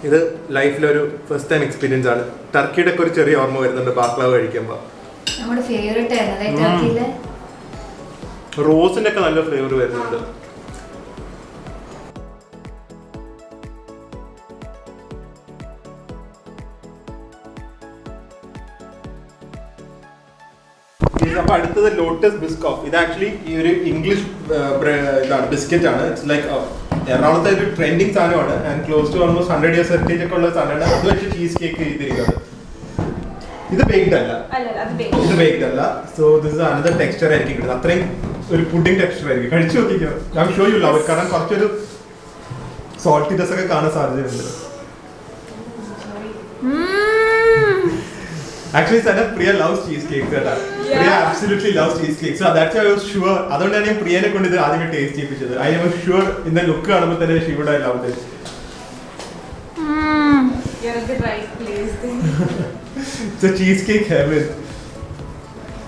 ഇത് ലൈഫിലൊരു ഫസ്റ്റ് ടൈം എക്സ്പീരിയൻസ് ആണ്. ടർക്കിയുടെ ഒക്കെ ഒരു ചെറിയ ഓർമ്മ വരുന്നുണ്ട് ബാക്ലാവ കഴിക്കുമ്പോൾ. നമ്മുടെ ഫേവറേറ്റ് ആയിരുന്നല്ലേ ടർക്കിയിലെ. റോസിൻ്റെ ഒക്കെ നല്ല ഫ്ലേവർ വരുന്നുണ്ട്. അപ്പൊ അടുത്തത് ലോട്ടസ് ബിസ്കോഫ്. ഇത് ആക്ച്വലി ഈ ഒരു ഇംഗ്ലീഷ് ഇതാണ്, ബിസ്ക്കറ്റ് ആണ്. ഇറ്റ്സ് ലൈക്ക് എറണാകുളത്തെ ഒരു ട്രെൻഡിങ് സാധനമാണ് and close to almost 100 years heritage ഒക്കെ ഉള്ള സാധനമാണ്. അത് വെച്ച് ചീസ് കേക്ക് ചെയ്തിരിക്കുന്നത്. ഇത് ബേക്ക്ഡ് അല്ല, ഇത് ബേക്ക്ഡ് അല്ല. So this is another texture ആയിരിക്കും കിട്ടുന്നത്. അത്രയും ഒരു പുഡിംഗ് ടെക്സ്ചർ ആയിരിക്കും. കഴിച്ചു നോക്കിക്കോ, I am sure you love it. കാരണം കുറച്ചൊരു സോൾട്ടിനെസ് ഒക്കെ കാണാൻ സാധ്യതയുണ്ട്. Actually, Sana, Priya loves cheesecakes. Priya absolutely loves cheesecakes. So that's why I was sure. അതുകൊണ്ടാണ് ഞാൻ പ്രിയനെ കൊണ്ട് ഇത് ആദ്യമേ taste ചെയ്യിപ്പിച്ചത്. I was sure in the look കാണുമ്പോൾ തന്നെ she would have loved it. You're at the right place then. It's a cheesecake heaven.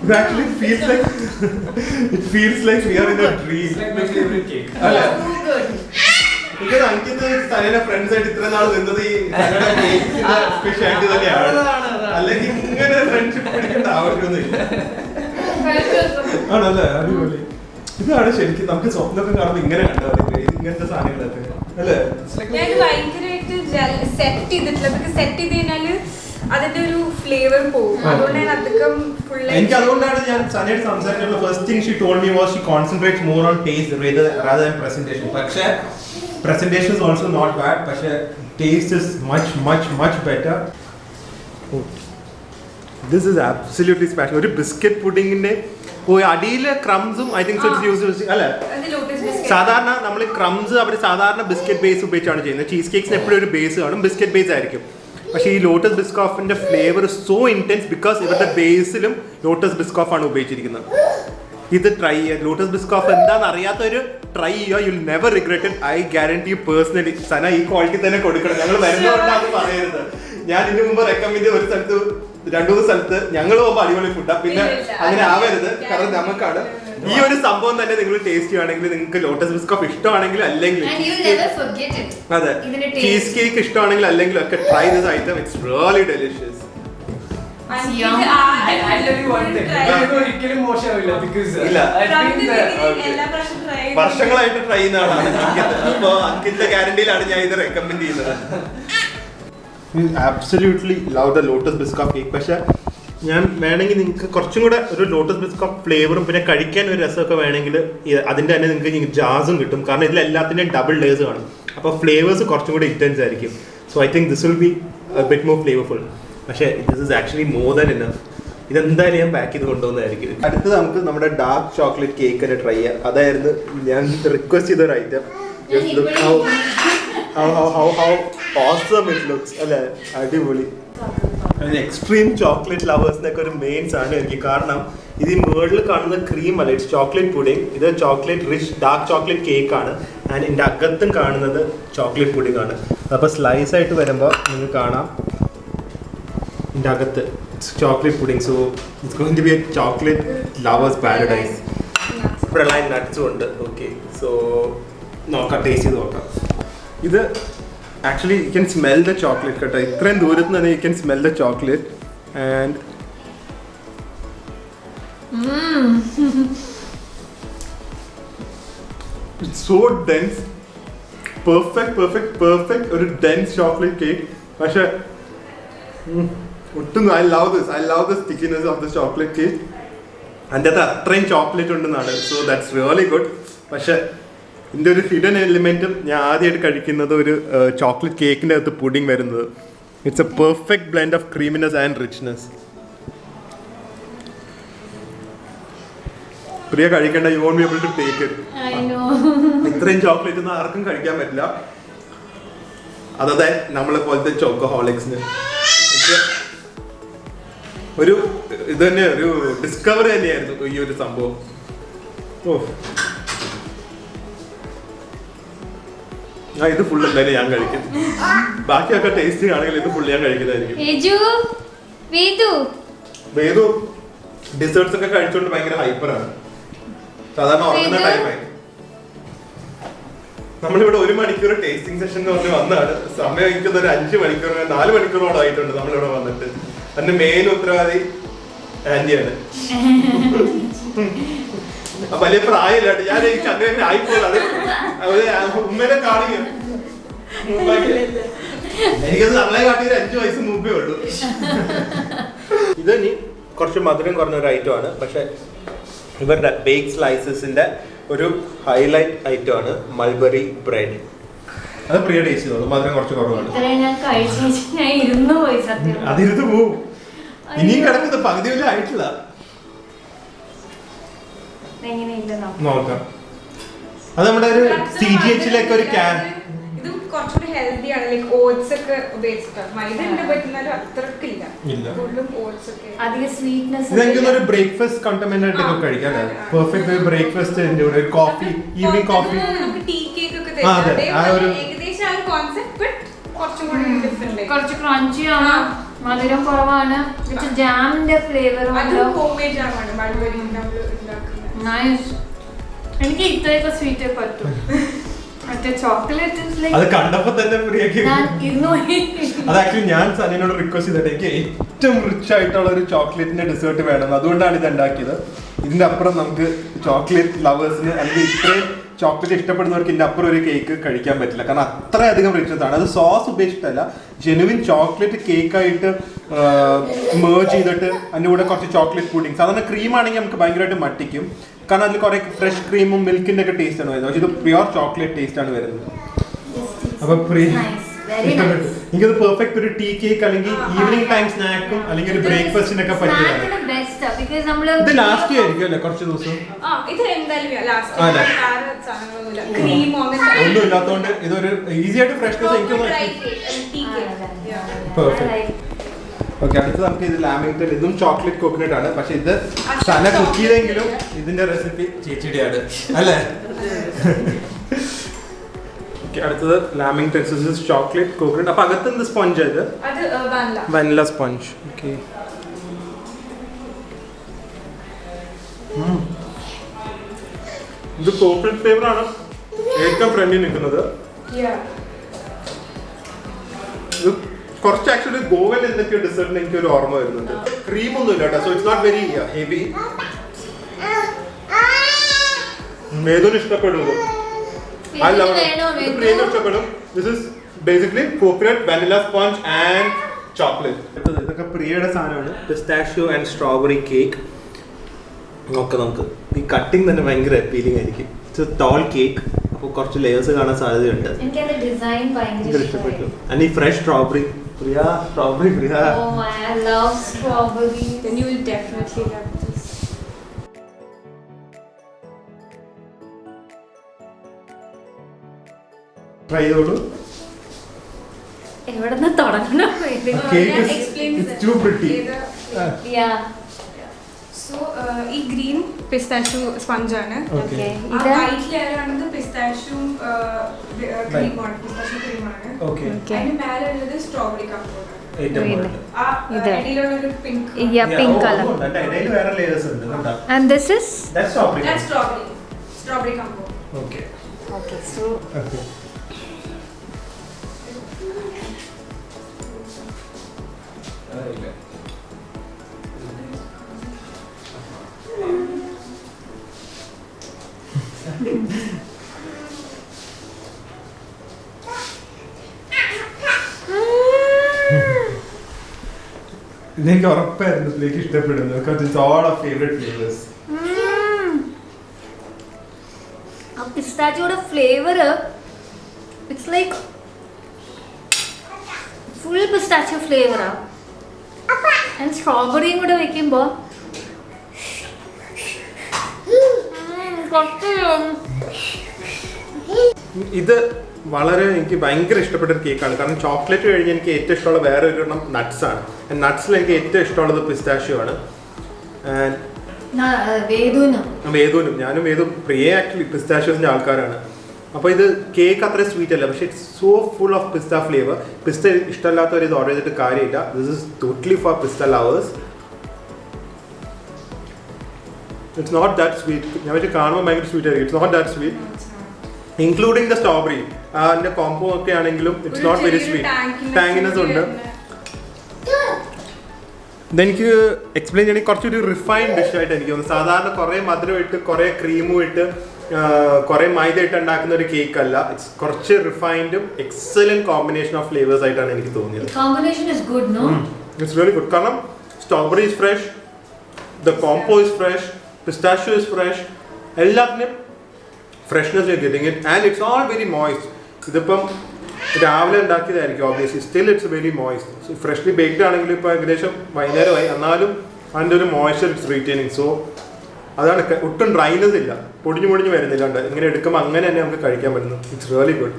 It actually feels like we are in a dream. It's like my favorite cake. അല്ല, So good. because Ankit സനയുടെ friends ആയിട്ട് ഇത്ര നാൾ നിന്നത് ഈ speciality തന്നെയാണ്. അല്ലെങ്കിൽ ഇങ്ങനെ ഫ്രണ്ട്ഷിപ്പ് പിടിക്കേണ്ട ആവശ്യമൊന്നുമില്ല. ആണല്ലേ, അടിപൊളി. ഇതാണ് ശരിക്കും നമുക്ക് സ്വപ്നമൊക്കെ കാണുമ്പോൾ ഇങ്ങനെ കണ്ടാൽ മതി ഇങ്ങനത്തെ സാധനങ്ങളൊക്കെ അല്ലേ. ഞാൻ ഭയങ്കരമായിട്ട് സെറ്റ് ചെയ്തിട്ടില്ല. ബിക്കോസ് സെറ്റ് ചെയ്ത് കഴിഞ്ഞാല് അതിന്റെ ഒരു ഫ്ലേവർ പോകും. അതുകൊണ്ട് ഞാൻ അധികം ഫുൾ എനിക്ക് അതുകൊണ്ടാണ് ഞാൻ സനയായിട്ട് സംസാരിച്ചിട്ടുള്ള first thing she told me was she concentrates more on taste rather than presentation. പക്ഷേ presentation is also not bad, പക്ഷേ taste is much better. This is absolutely special. ഒരു ബിസ്ക്കറ്റ് പുഡിങ്ങിന്റെ അടിയിലെ ക്രംസും ഐ തിങ്ക് യൂസ് അല്ലേ. സാധാരണ നമ്മൾ crumbs അവർ സാധാരണ biscuit base ഉപയോഗിച്ചാണ് ചെയ്യുന്നത്. ചീസ് കേക്സിന് എപ്പോഴും ഒരു ബേസ് കാണും, ബിസ്ക്കറ്റ് ബേസ് ആയിരിക്കും. പക്ഷേ ഈ ലോട്ടസ് ബിസ്കോഫിന്റെ ഫ്ലേവർ സോ ഇന്റൻസ് ബിക്കോസ് ഇവരുടെ ബേസിലും ലോട്ടസ് ബിസ്കോഫ് ആണ് ഉപയോഗിച്ചിരിക്കുന്നത്. ഇത് ട്രൈ ചെയ്യുക. ലോട്ടസ് ബിസ്കോഫ് എന്താണെന്ന് അറിയാത്തൊരു ട്രൈ ചെയ്യുക, you will never regret it. I guarantee you personally. Sana ഈ ക്വാളിറ്റി തന്നെ കൊടുക്കണം. ഞങ്ങൾ വരുന്നതുകൊണ്ടാണ് പറയരുത്. ഞാൻ ഇതിനു മുമ്പ് റെക്കമെൻഡ് ഒരു സ്ഥലത്ത് 2-3 സ്ഥലത്ത് ഞങ്ങൾ പോകുമ്പോൾ അടിപൊളി ഫുഡാണ്. പിന്നെ അങ്ങനെ ആവരുത്, കാരണം നമുക്കാണ് ഈ ഒരു സംഭവം തന്നെ നിങ്ങൾ ടേസ്റ്റ് ചെയ്യുകയാണെങ്കിൽ നിങ്ങൾക്ക് ലോട്ടസ് ബിസ്കോഫ് ഇഷ്ടമാണെങ്കിൽ അല്ലെങ്കിൽ അതെ ചീസ് കേക്ക് ഇഷ്ടമാണെങ്കിൽ അല്ലെങ്കിൽ ഒക്കെ try this item. It's really delicious. ഒരിക്കലും മോശമാവില്ല. ഇല്ല, വർഷങ്ങളായിട്ട് ട്രൈ ചെയ്യുന്ന ആളാണ്. അപ്പൊ അങ്കിന്റെ ഗ്യാരണ്ടിയിലാണ് ഞാൻ ഇത് റെക്കമെൻഡ് ചെയ്യുന്നത്. Absolutely love the lotus Biscoff cake. പക്ഷെ ഞാൻ വേണമെങ്കിൽ നിങ്ങൾക്ക് കുറച്ചും കൂടെ ഒരു ലോട്ടസ് ബിസ്കോഫ് ഫ്ലേവറും പിന്നെ കഴിക്കാൻ ഒരു രസമൊക്കെ വേണമെങ്കിൽ അതിൻ്റെ തന്നെ നിങ്ങൾക്ക് ജാസും കിട്ടും. കാരണം ഇതിലെല്ലാത്തിൻ്റെയും ഡബിൾ ലേയേഴ്സ് കാണും. അപ്പോൾ ഫ്ലേവേഴ്സ് കുറച്ചും കൂടെ ഇൻറ്റൻസ് ആയിരിക്കും. So I think this will be bit more flavourful. പക്ഷേ this is actually more than enough. ഇതെന്തായാലും ഞാൻ പാക്ക് ചെയ്ത് കൊണ്ടുവന്നതായിരിക്കും. അടുത്തത് നമുക്ക് നമ്മുടെ ഡാർക്ക് ചോക്ലേറ്റ് കേക്ക് തന്നെ ട്രൈ ചെയ്യാം. അതായിരുന്നു ഞാൻ റിക്വസ്റ്റ് ചെയ്തൊരു item. How awesome it looks. അല്ലേ, അടിപൊളി. എക്സ്ട്രീം ചോക്ലേറ്റ് ലവേഴ്സിനൊക്കെ ഒരു മെയിൻ സാധനമായിരിക്കും. കാരണം ഇത് ഈ മേളിൽ കാണുന്ന ക്രീം അല്ല, ഇറ്റ്സ് ചോക്ലേറ്റ് പുഡിംഗ്. ഇത് chocolate rich dark chocolate cake ആണ്. ആൻഡ് ഇതിൻ്റെ അകത്തും കാണുന്നത് ചോക്ലേറ്റ് പുഡിംഗ് ആണ്. അപ്പോൾ സ്ലൈസ് ആയിട്ട് വരുമ്പോൾ നിങ്ങൾക്ക് കാണാം ഇതിൻ്റെ അകത്ത് it's chocolate pudding. So it's going to be a chocolate lovers paradise. പ്രളയ നട്ട്സും ഉണ്ട്. ഓക്കെ, സോ നോക്കാം, ടേസ്റ്റ് ചെയ്ത് നോക്കാം. ഇത് actually you can smell the chocolate കേട്ടോ. ഇത്രയും ദൂരത്ത് നിന്ന് തന്നെ you can smell the chocolate. And it's so dense. Perfect ഒരു ഡെൻസ് ചോക്ലേറ്റ് കേക്ക്. പക്ഷെ ഒട്ടും I love the stickiness of the chocolate cake. അതിൻ്റെ അകത്ത് അത്രയും ചോക്ലേറ്റ് ഉണ്ടെന്നാണ്. So that's really good. പക്ഷെ ഇതിൻ്റെ ഒരു ഹിഡൻ എലിമെൻറ്റും ഞാൻ ആദ്യമായിട്ട് കഴിക്കുന്നത് ഒരു ചോക്ലേറ്റ് കേക്കിൻ്റെ അകത്ത് പുഡിംഗ് വരുന്നത്. It's a perfect blend of creaminess and richness. Priya കഴിക്കേണ്ട, you won't be able to take it. ഇത്രയും ചോക്ലേറ്റ് ഒന്നും ആർക്കും കഴിക്കാൻ പറ്റില്ല. അതെ നമ്മളെ പോലത്തെ ചോക്കോഹോളിക്സിന് ഒരു ഇത് തന്നെ ഒരു ഡിസ്കവറി തന്നെയായിരുന്നു ഈ ഒരു സംഭവം. ഓ ഇത് ഫുൾ എന്തായാലും ഞാൻ കഴിക്കും. ബാക്കിയൊക്കെ ടേസ്റ്റിംഗ് ആണെങ്കിൽ ഇത് ഫുൾ ഞാൻ കഴിക്കുന്നതായിരിക്കും. വേദു ഡിസേർട്സ് ഒക്കെ കഴിച്ചുകൊണ്ട് ഭയങ്കര ഹൈപ്പറാണ്. സാധാരണ ഉറങ്ങുന്ന ടൈമായി. നമ്മളിവിടെ 1 മണിക്കൂർ ടേസ്റ്റിംഗ് സെഷൻ എന്ന് പറഞ്ഞ് വന്നാണ്. സമയം എനിക്കൊന്ന് ഒരു 5 മണിക്കൂർ 4 മണിക്കൂറോളം ആയിട്ടുണ്ട് നമ്മളിവിടെ വന്നിട്ട്. അതിന്റെ മെയിൻ ഉത്തരവാദി ആന്റിയാണ്. വലിയ പ്രായമില്ല ഞാൻ എനിക്ക് അങ്ങനെ ആയിപ്പോയത്. ഉമ്മേനെ കാണുക എനിക്കത് നമ്മളെ കാട്ടി 5 വയസ്സ് മുമ്പേ ഉള്ളൂ. ഇത് ഇനി കുറച്ച് മധുരം കുറഞ്ഞ ഒരു ഐറ്റം ആണ്. പക്ഷെ ഇവരുടെ ബേക്ക് സ്ലൈസസിന്റെ ഒരു ഹൈലൈറ്റ് ഐറ്റം ആണ് മൾബറി ബ്രെഡ്. അത് പ്രിയ ടേസ്റ്റ് തോന്നുന്നു. മധുരം കുറച്ച് കുറവാണ്. അതിരുന്ന് പോവും. ഇനിയും കിടക്കുന്നത് പകുതി വല്ല ആയിട്ടില്ല. നോക്കാം. അത് നമ്മുടെ ഒരു CGH-ലേക്ക് ഒരു ക്യാൻ. ഇത് കുറച്ചുകൂടി ഹെൽത്തി ആണ്. ലൈക്ക് ഓട്സ് ഒക്കെ ഉപയോഗിച്ചിട്ടാണ്. മൈദ ഉണ്ട് പറ്റുന്നാലും അത്രക്കില്ല. കൂടുതലും ഓട്സ് ഒക്കെ. അധികം സ്വീറ്റ്നെസ്. ഇതെങ്കിലും ഒരു ബ്രേക്ക്ഫാസ്റ്റ് കണ്ടമെന്റ് ആയിട്ടൊക്കെ കഴിക്കാം. പെർഫെക്റ്റ് ബ്രേക്ക്ഫാസ്റ്റ് ഒരു കോഫി, ഈവനിങ് കോഫി. നമുക്ക് ടീ കേക്ക് ഒക്കെ തരും. ഏകദേശം ആ ഒരു കോൺസെപ്റ്റ് ബട്ട് കുറച്ചും കൂടി ഡിഫറെന്റ്. കുറച്ച് ക്രഞ്ചി ആണ്, മധുരം കുറവാണ്, ജാമിന്റെ ഫ്ലേവർ. അത് ഹോംമേഡ് ജാമാണ് മൾബറി നമ്മൾ ഉണ്ടാക്കുന്നത്. നൈസ്. എനിക്ക് ഇത്രയൊക്കെ സ്വീറ്റ് പറ്റും. അത് കണ്ടപ്പോ തന്നെ അത് ആക്ച്വലി ഞാൻ സനിനോട് റിക്വസ്റ്റ് ചെയ്തിട്ട് എനിക്ക് ഏറ്റവും റിച്ച് ആയിട്ടുള്ള ഒരു ചോക്ലേറ്റിന്റെ ഡെസേർട്ട് വേണം. അതുകൊണ്ടാണ് ഇത് ഉണ്ടാക്കിയത്. ഇതിന്റെ അപ്പുറം നമുക്ക് ചോക്ലേറ്റ് ലവേഴ്സിന് അല്ലെങ്കിൽ ഇത്രയും ചോക്ലേറ്റ് ഇഷ്ടപ്പെടുന്നവർക്ക് ഇതിന്റെ അപ്പുറം ഒരു കേക്ക് കഴിക്കാൻ പറ്റില്ല. കാരണം അത്രയധികം റിച്ച്നസ് ആണ്. അത് സോസ് ഉപയോഗിച്ചിട്ടല്ല, ജെനുവിൻ ചോക്ലേറ്റ് കേക്കായിട്ട് മേർജ് ചെയ്തിട്ട് അതിൻ്റെ കൂടെ കുറച്ച് ചോക്ലേറ്റ് പുഡിംഗ്. സാധാരണ ക്രീം ആണെങ്കിൽ നമുക്ക് ഭയങ്കരമായിട്ട് മട്ടിക്കും. കാരണം അതിൽ കുറെ ഫ്രഷ് ക്രീമും മിൽക്കിന്റെ ഒക്കെ ടേസ്റ്റ് ആണ് വരുന്നത്. പക്ഷെ ഇത് പ്യുവർ ചോക്ലേറ്റ് ടേസ്റ്റ് ആണ് വരുന്നത്. അപ്പൊ ഇഷ്ടപ്പെട്ടു. എനിക്കത് പെർഫെക്റ്റ് ഒരു ടീ കേക്ക് അല്ലെങ്കിൽ ഈവനിങ് ടൈം സ്നാക്കും അല്ലെങ്കിൽ ഒരു ബ്രേക്ക്ഫാസ്റ്റിനൊക്കെ പറ്റിയതാണ്. ഇത് ലാസ്റ്റ് ആയിരിക്കും അല്ലേ കുറച്ച് ദിവസം? ഒന്നും ഇല്ലാത്തതുകൊണ്ട് ഇതൊരു ഈസി ആയിട്ട് ഫ്രഷ്നെസ് എനിക്ക് പെർഫെക്റ്റ്. ഓക്കെ, അടുത്ത് നമുക്ക് ഇത് ലാമിങ്ടൺ. ഇതും ചോക്ലേറ്റ് കോക്കനട്ട് ആണ്. പക്ഷെ ഇത് സന കുക്ക് ചെയ്തെങ്കിലും ഇതിന്റെ റെസിപ്പി ചേച്ചിയുടെയാണ് അല്ലേ? അടുത്തത് ലാമിങ്ടൺ ചോക്ലേറ്റ് കോക്കനട്ട്. അപ്പൊ അകത്ത് എന്ത് സ്പോഞ്ച് ഇത്? Vanilla sponge. ഓക്കെ, ഇത് കോക്കനട്ട് ഫ്ലേവർ ആണ് ഏറ്റവും ഫ്രണ്ടിൽ നിൽക്കുന്നത്. ഇത് കുറച്ച് ആക്ച്വലി ഗോവയിൽ എന്തൊക്കെയോ ഡെസേർട്ടിന് എനിക്ക് ഒരു ഓർമ്മ വരുന്നുണ്ട്. ക്രീം ഒന്നും ഇല്ല കേട്ടോ. So it's not very heavy. മേധുന് ഇഷ്ടപ്പെടുന്നത് ഇഷ്ടപ്പെടും. This is basically coconut, vanilla sponge and chocolate. ഇതൊക്കെ പ്രിയയുടെ സാധനമാണ്. Pistachio and strawberry cake. നോക്കാം നമുക്ക്. ഈ കട്ടിങ് തന്നെ ഭയങ്കര അപ്പീലിംഗ് ആയിരിക്കും. It's a tall cake. അപ്പോൾ കുറച്ച് ലെയേഴ്സ് കാണാൻ സാധ്യതയുണ്ട്. ഇഷ്ടപ്പെട്ടു. ആൻഡ് ഈ fresh strawberry. Priya strawberry Priya. Oh, I love strawberry. Then you will definitely love this. Try ചെയ്തോളൂ. എവിടെന്ന് തുടങ്ങണം? It's too pretty. Yeah. So ഈ ഗ്രീൻ പിസ്താഷ്യൂ സ്പഞ്ച് ആണ്. Okay. ആ വൈറ്റ് ലെയർ ആണെങ്കിൽ പിസ്താഷ്യൂ ക്രീമാണ്. പിസ്താഷ്യൂ ക്രീമാണ്. Okay. അതിന് മേലെ ഉള്ളത് സ്ട്രോബെറി കമ്പോണ്. ആ ഇടയിലുള്ള ഒരു പിങ്ക്. Yeah, pink color. അതിന്റെ ഇടയിൽ വേറെ ലേയേഴ്സ് ഉണ്ട് കണ്ടോ? And this is? That's strawberry. That's strawberry combo. Okay. Okay, so Okay. ഇതെനിക്ക് ഉറപ്പായിരുന്നു ഇതിലേക്ക് ഇഷ്ടപ്പെടുന്നു. because it's all our favorite flavors. ആ പിസ്താച്ചിയോടെ flavour it's like full pistachio ഫ്ലേവറാ. ആൻഡ് സ്ട്രോബെറിയും കൂടെ വെക്കുമ്പോൾ ഇത് വളരെ എനിക്ക് ഭയങ്കര ഇഷ്ടപ്പെട്ട ഒരു കേക്കാണ്. കാരണം ചോക്ലേറ്റ് കഴിഞ്ഞ് എനിക്ക് ഏറ്റവും ഇഷ്ടമുള്ള വേറെ ഒരു എണ്ണം നട്ട്സ് ആണ്. നട്ട്സിൽ എനിക്ക് ഏറ്റവും ഇഷ്ടമുള്ളത് പിസ്താഷ്യോ ആണ്. വേദുനും ഞാനും വേദു പ്രിയ ആക്ച്വലി പിസ്താഷ്യോസിന്റെ ആൾക്കാരാണ്. അപ്പോൾ ഇത് കേക്ക് അത്ര സ്വീറ്റ് അല്ല, പക്ഷേ it's so full of pista flavour. Pista ഇഷ്ടമല്ലാത്തവർ ഇത് ഓർഡർ ചെയ്തിട്ട് കാര്യമില്ല. This is totally for pista lovers. It's not that sweet. ഞാൻ വെച്ച് കാണുമ്പോൾ ഭയങ്കര സ്വീറ്റ് ആയിരിക്കും. It's not that sweet, including the strawberry. അതിൻ്റെ കോംബോ ഒക്കെ ആണെങ്കിലും it's not very sweet. Tanginess ഉണ്ട്. ഇതെനിക്ക് എക്സ്പ്ലെയിൻ ചെയ്യണമെങ്കിൽ കുറച്ചൊരു റിഫൈൻഡ് ഡിഷായിട്ട് എനിക്ക് തോന്നുന്നു. സാധാരണ കുറേ മധുരം ഇട്ട് കുറേ ക്രീമും ഇട്ട് കുറേ മൈദ ഇട്ട് ഉണ്ടാക്കുന്ന ഒരു കേക്ക് അല്ല. ഇറ്റ്സ് കുറച്ച് റിഫൈൻഡും എക്സലന്റ് കോമ്പിനേഷൻ ഓഫ് ഫ്ലേവേഴ്സ് ആയിട്ടാണ് എനിക്ക് തോന്നിയത്. Combination is good, no? It's very good. കാരണം strawberry is fresh, the combo is fresh, pistachio is fresh, എല്ലാത്തിനും freshness getting it and it's all very moist. ഇതിപ്പം രാവിലെ ഉണ്ടാക്കിയതായിരിക്കും obviously, still it's very moist. Freshly baked ആണെങ്കിലും ഇപ്പോൾ ഏകദേശം വൈകുന്നേരമായി, എന്നാലും അതിൻ്റെ ഒരു മോയ്സ്ചർ ഇറ്റ്സ് റീറ്റെയിനിങ്. സോ അതാണ്, ഒട്ടും ഡ്രൈനെസ് ഇല്ല, പൊടിഞ്ഞു വരുന്നില്ല. ഇങ്ങനെ എടുക്കുമ്പോൾ അങ്ങനെ തന്നെ നമുക്ക് കഴിക്കാൻ പറ്റുന്നു. It's really good.